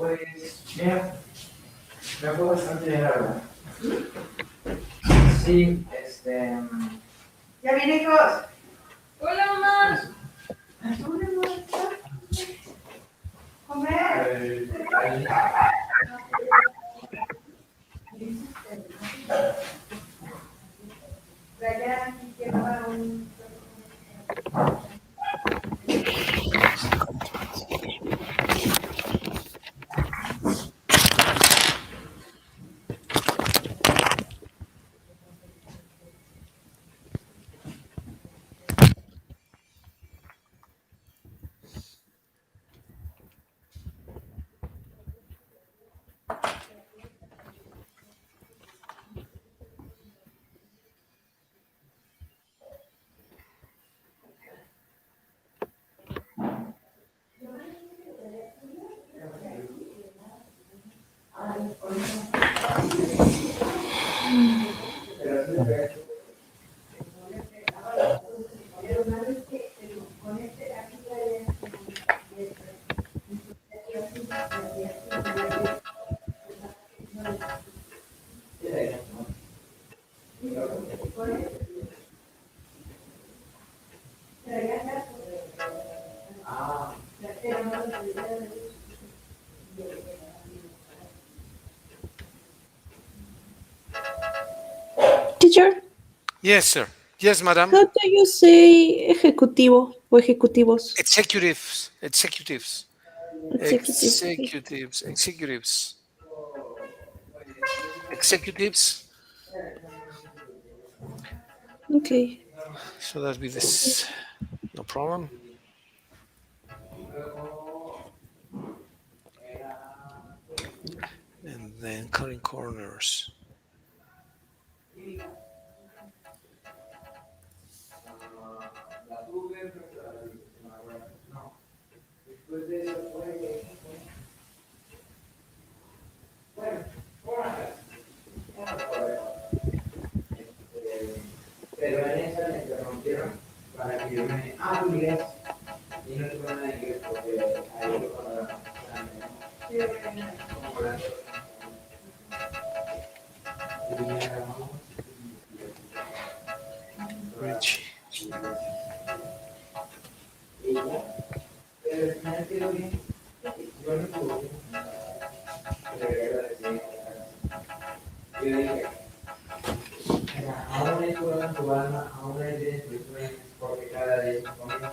Mira, me fue bastante bien, la verdad. Sí, ¿Ya viene, hijos? Hola, mamá. ¿Dónde vas a comer? Allá, lleva un... Teacher, Yes, sir. Yes, madam. how do you say ejecutivo o ejecutivos? Executives, executives, Executive. Okay. executives, executives, executives. Okay. So that'd be this. No problem. And then cutting corners. Pero en esa me interrumpieron para que yo me hable y no tuve nada de inglés porque ahí fue cuando Richie. pero al final quedó bien. Yo no tuve yo dije, aún es prueba tu alma, aún es de tus sueños, porque cada día es conmigo.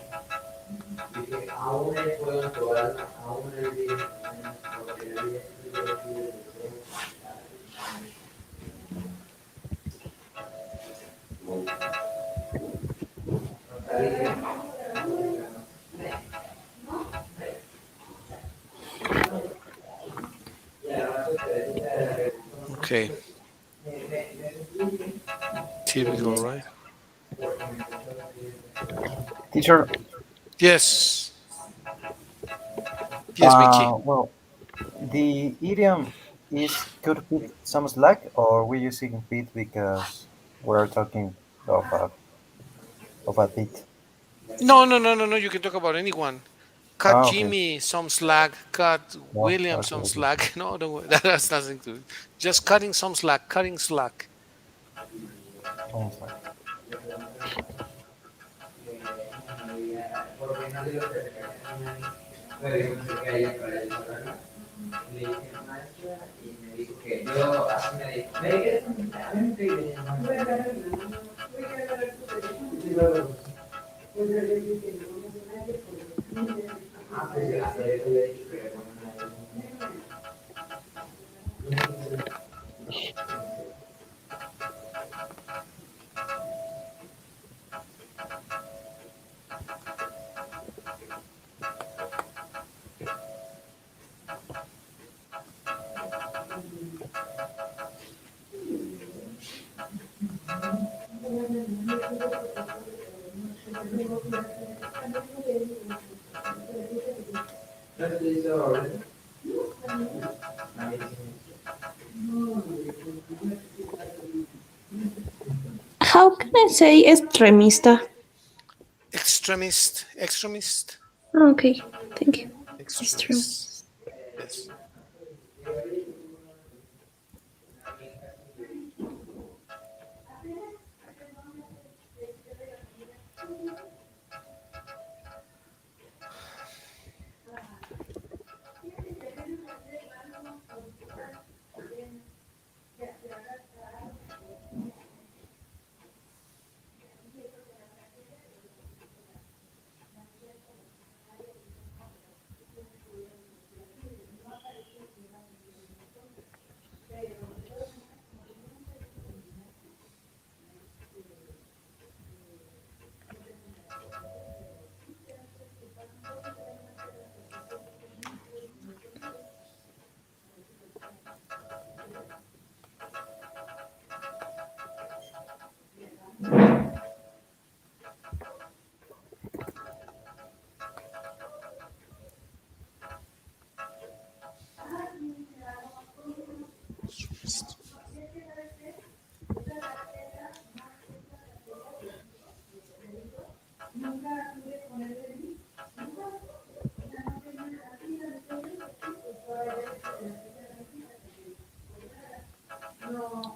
Dije, aún es prueba tu alma, aún es de tus sueños, porque la vida es divertida. Okay. Typical, right? Teacher, Yes. Yes, Mickey. well, the idiom is could fit some slack, or we using fit because we're talking of a bit. No, no, no, no, no. You can talk about anyone. Cut Ah, okay. Jimmy some slack. Cut No, William okay, some okay. slack. No, don't worry. That has nothing to do. Just cutting some slack. Cutting slack. Vamos a How can I say extremista? Extremist. Extremist. Okay, thank you. Extremist. Extremist. Yes.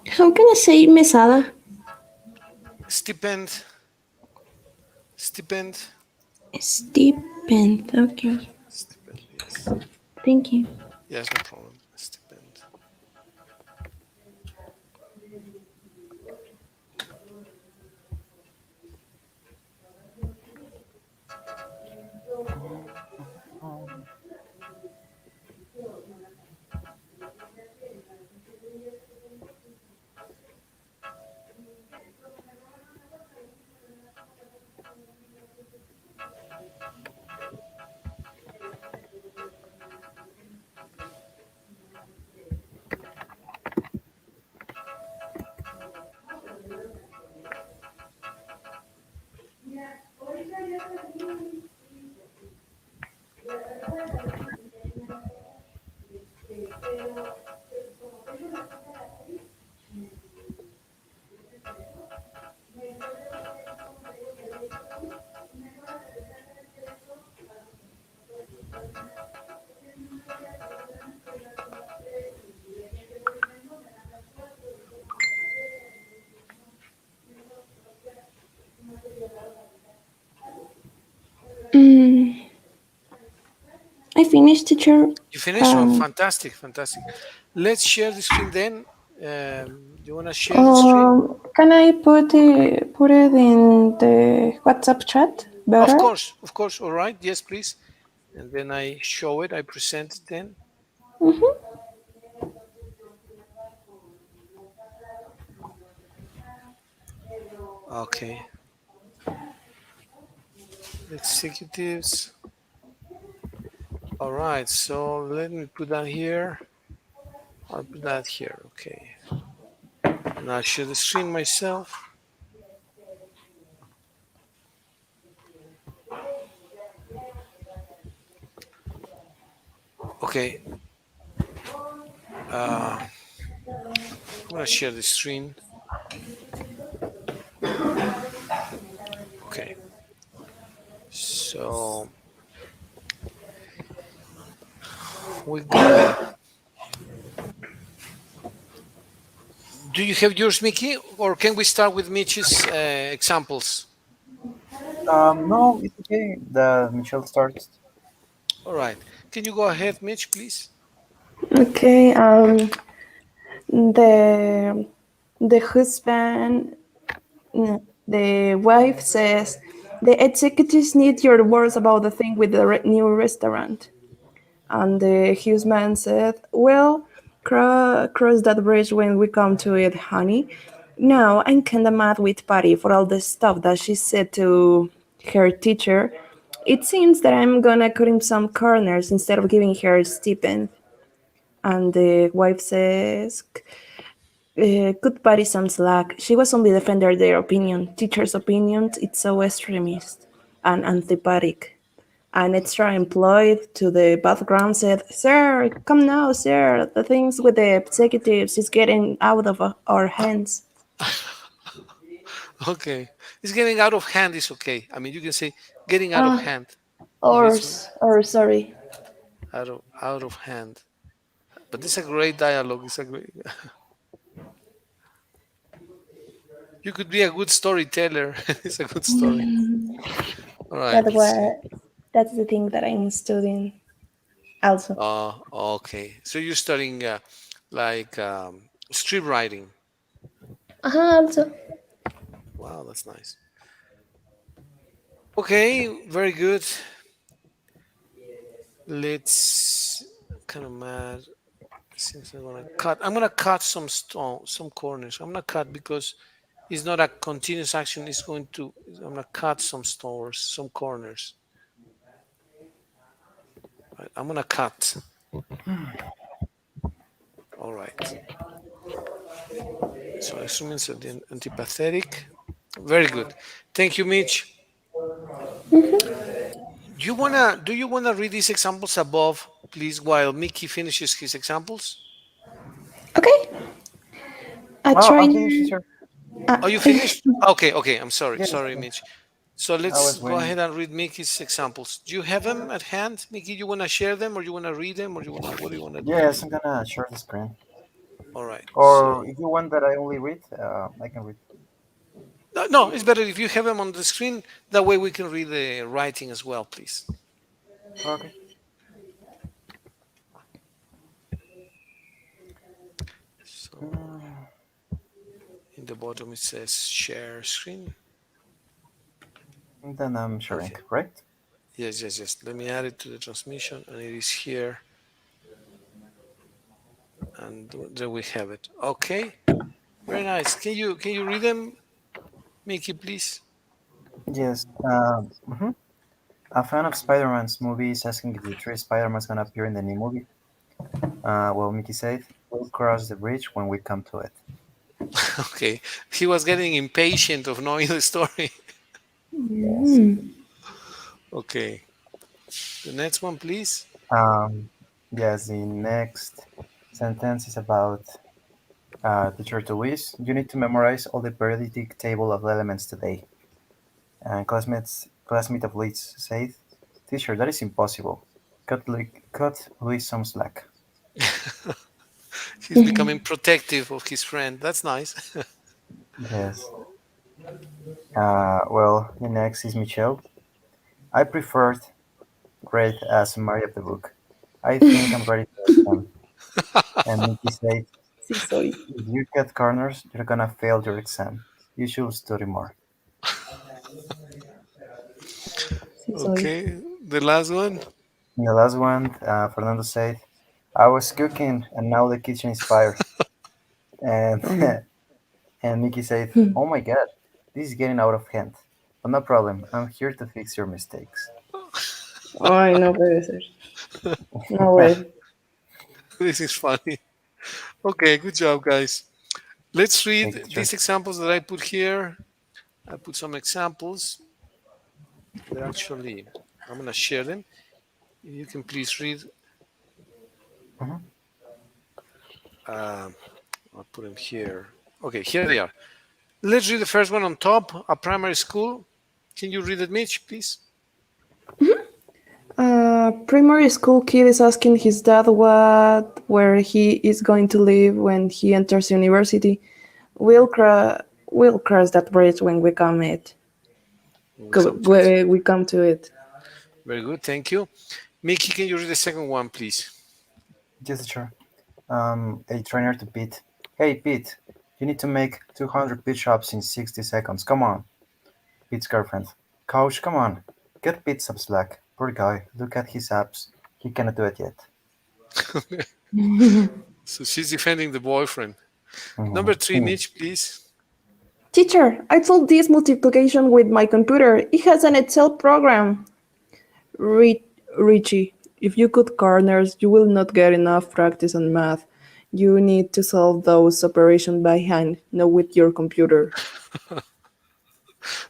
How can I say mesada? Stipend. Stipend. Stipend. Okay. Stipend. Yes. Thank you. Yes, no problem. Stipend. Mm, I finished, teacher. You finished? Oh, Um, fantastic, fantastic. Let's share the screen then. Do you want to share the screen? can I put it in the WhatsApp chat Of better? course, of course. All right. Yes, please. And then I show it. I present it then. Mm-hmm. Okay. Executives. All right. So let me put that here. I'll put that here. Okay. And I'll share the screen myself. Okay. I'm gonna share the screen. Okay. So we got. Do you have yours, Mickey, or can we start with Mitch's examples? No, it's okay. The Michelle starts. All right. Can you go ahead, Mitch, please? Okay. The the husband, no, the wife says, the executives need your words about the thing with the new restaurant. And the husband said, well, cross that bridge when we come to it, honey. No, I'm kinda mad with Patty for all the stuff that she said to her teacher. It seems that I'm gonna cut him some corners instead of giving her a stipend. And the wife says, cut Patty some slack. She was only defending their opinion. Teacher's opinions, it's so extremist and antipathic. An extra employee to the background said, sir, come now, sir. The things with the executives is getting out of our hands. Okay. It's getting out of hand is okay. I mean, you can say getting out of Ah, hand if or, it's or sorry. out of hand. But it's a great dialogue. It's a great. You could be a good storyteller. It's a good story. All right, That let's see. was that's the thing that I'm studying also. Okay. So you're studying like script writing. Also. Wow, that's nice. Okay, very good. Let's kind of mad. Seems I'm gonna cut. I'm gonna cut some corners. I'm gonna cut because it's not a continuous action. It's going to. I'm gonna cut some stores, some corners. Right, I'm gonna cut. All right. So instruments of the antipathetic. Very good. Thank you, Mitch. Do you wanna read these examples above, please, while Mickey finishes his examples? Okay. A Oh, I'm finished, trainer. teacher. Oh, you finished? Okay, okay. I'm sorry. Yes, Sorry, Mitch. So I let's was go waiting. ahead and read Mickey's examples. Do you have them at hand, Mickey? You wanna share them, or you wanna read them, or you wanna what do you wanna do? Yes, I'm gonna share the screen. All right. Or So if you want that I only read, I can read. no, no, it's better if you have them on the screen. That way we can read the writing as well, please. Okay. So in the bottom it says share screen. Then I'm sharing, Okay. right? Yes, yes, yes. Let me add it to the transmission, and it is here, and there we have it. Okay, very nice. Can you read them, Mickey, please? Yes. A fan of Spider-Man's movie is asking if the three Spider-Mans gonna appear in the new movie. Well, Mickey said, "We'll cross the bridge when we come to it." Okay, he was getting impatient of knowing the story. Yes. Okay, the next one, please. Um, yes. The next sentence is about teacher to Luis. You need to memorize all the periodic table of elements today. And classmate of Luis said, "Teacher, that is impossible. Cut Luis some slack." He's becoming protective of his friend. That's nice. Yes. Well, the next is Michelle. I preferred read a summary of the book. I think I'm ready for exam. And Mickey said, Sí soy. if you cut corners, you're gonna fail your exam. You should study more. Sí soy. Okay, the last one. And the last one, Fernando said, I was cooking and now the kitchen is fire. And Oh no. and Mickey said, oh my god, this is getting out of hand. But no problem, I'm here to fix your mistakes. Ay, no puede ser. No way. This is funny. Okay, good job, guys. Let's read Thank you, teacher. these examples that I put here. I put some examples. They're actually, I'm going to share them. You can please read. Mhm. Uh, I'll put them here. Okay, here they are. Let's read the first one on top. A primary school. Can you read it, Mitch, please? Primary school kid is asking his dad where he is going to live when he enters university. We'll cross that bridge when we come it. We come to it. When we come to it. Very good, thank you. Mickey, can you read the second one, please? Yes, teacher. A trainer to Pete. Hey, Pete, you need to make 200 push-ups in 60 seconds. Come on. Pete's girlfriend. Coach, come on. Get Pete some slack. Poor guy. Look at his abs. He cannot do it yet. So she's defending the boyfriend. Number Mhm. three, Mitch, please. Teacher, I solved this multiplication with my computer. It has an Excel program. Ri- Richie, if you cut corners, you will not get enough practice on math. You need to solve those operations by hand, not with your computer.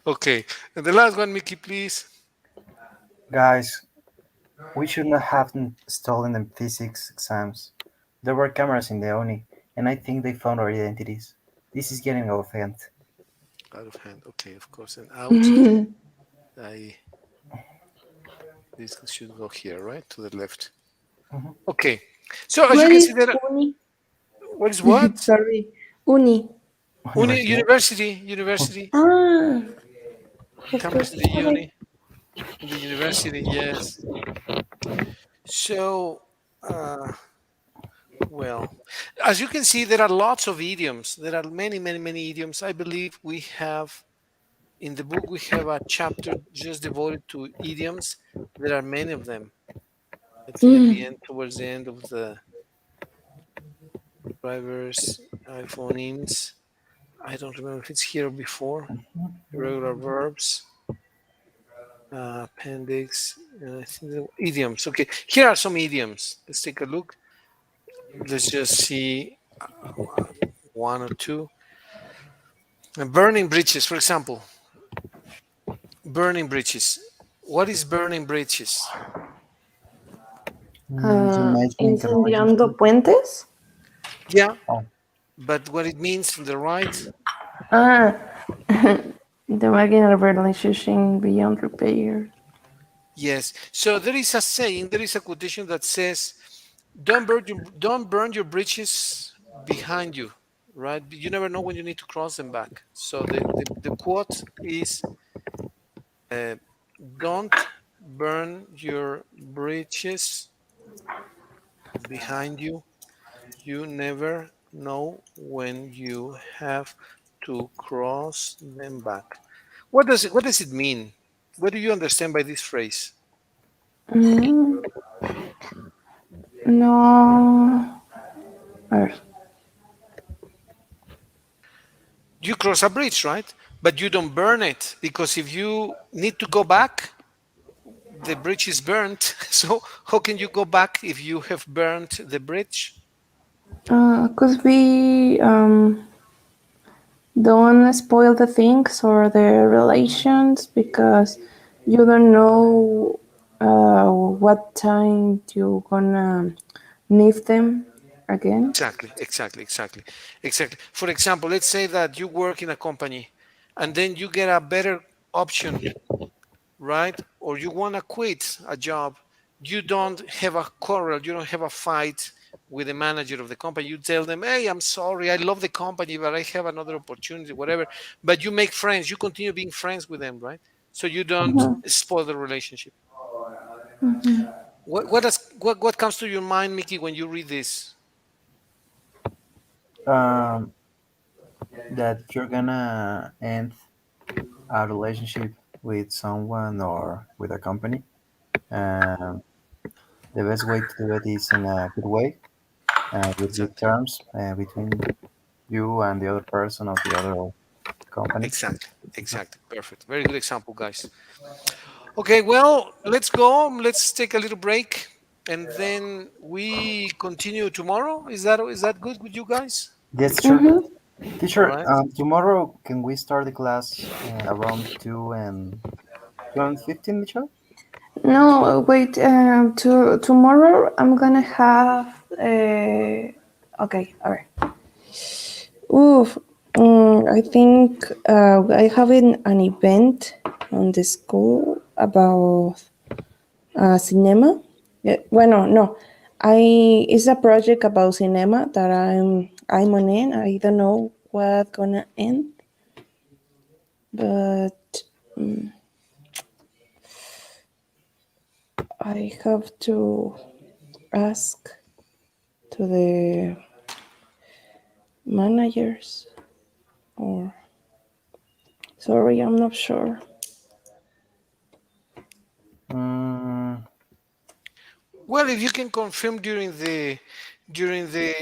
Okay, and the last one, Mickey, please. Guys, we should not have stolen the physics exams. There were cameras in the ONI, and I think they found our identities. This is getting out of hand. Out of hand. Okay, of course. And out. I This should go here, right? To the left. Mhm. Okay. So as you What can see, is there uni? what is what? Sorry, uni. Universidad. University Ah, comes in the okay. in the university. Yes. So, uh, well, as you can see, there are lots of idioms. There are many idioms. I believe we have in the book we have a chapter just devoted to idioms. There are many of them. I think at the Mm. end, towards the end of the drivers, phonemes. I don't remember if it's here before. Irregular verbs, appendix. I think idioms. Okay, here are some idioms. Let's take a look. Let's just see one or two. Burning bridges, for example. Burning bridges. What is burning bridges? Damaging a Incendiando relationship. puentes. Yeah, Oh, but what it means from the right? Ah, the marginal relationship beyond repair. Yes. So there is a saying, there is a quotation that says, don't burn your bridges behind you, right? You never know when you need to cross them back." So the quote is, uh, "Don't burn your bridges behind you. You never know when you have to cross them back." What does it mean? What do you understand by this phrase? Mm, no. A ver. You cross a bridge, right? But you don't burn it, because if you need to go back, the bridge is burnt. So how can you go back if you have burnt the bridge? Could be don't spoil the things or the relations because you don't know what time you gonna need them again. Exactly. For example, let's say that you work in a company and then you get a better option, right? Or you want to quit a job. You don't have a quarrel, you don't have a fight with the manager of the company. You tell them, "Hey, I'm sorry, I love the company, but I have another opportunity, whatever." But you make friends, you continue being friends with them, right? So you don't Mhm. spoil the relationship. Mhm. What comes to your mind, Mickey, when you read this? um, that if you're gonna end a relationship with someone or with a company, um, the best way to do it is in a good way, with good Exactly. terms between you and the other person of the other company. Exactly. Perfect. Very good example, guys. Okay, well, let's go. Let's take a little break and then we continue tomorrow. Is that good with you guys? Yes, sure. Mhm. All Teacher, right. tomorrow can we start the class around 2 and 15, Michelle? No, wait. To tomorrow I'm gonna have. Okay, all right. Oof. I think I have an event on the school about cinema. Bueno, no. It's a project about cinema that I'm on in. I don't know what gonna end, but I have to ask to the managers or sorry, I'm not sure. Mm, Well, if you can confirm during the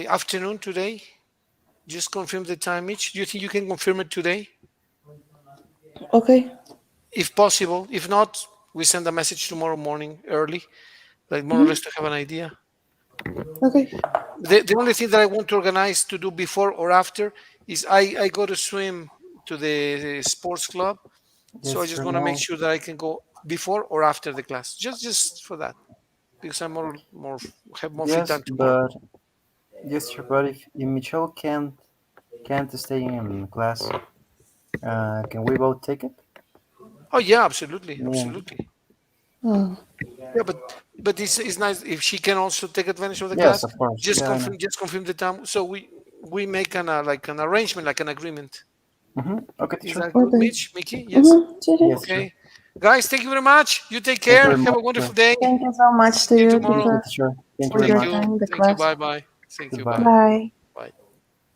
afternoon today, just confirm the time each. Do you think you can confirm it today? Okay. If possible. If not, we send a message tomorrow morning early, like more or Mhm. less to have an idea. Okay. The only thing that I want to organize to do before or after is I go to swim to the sports club. So I yes, just sure. want to make No. sure that I can go before or after the class. Just for that. Because I'm more have more free Yes, time tomorrow. but yes, sure. But if Michelle can't stay in class, can we both take it? Oh yeah, absolutely, Me and absolutely. Mm. Yeah, but it's nice if she can also take advantage of the Yes, class. of course. Yeah, I know. Just confirm the time. So we make an like an arrangement, like an agreement. Okay, Is teacher. that good, Okay. Mitch, Mickey? Yes. Sí, sí. Yes, teacher. Okay, guys, thank you very much. You take Thank you care. very Have much, a wonderful teacher. day. Thank you so much to See you you, You tomorrow. too, teacher, teacher. Thank you for very your Thank much. you. time in the Thank you. class. Bye bye. Thank you. Goodbye. Bye. Bye.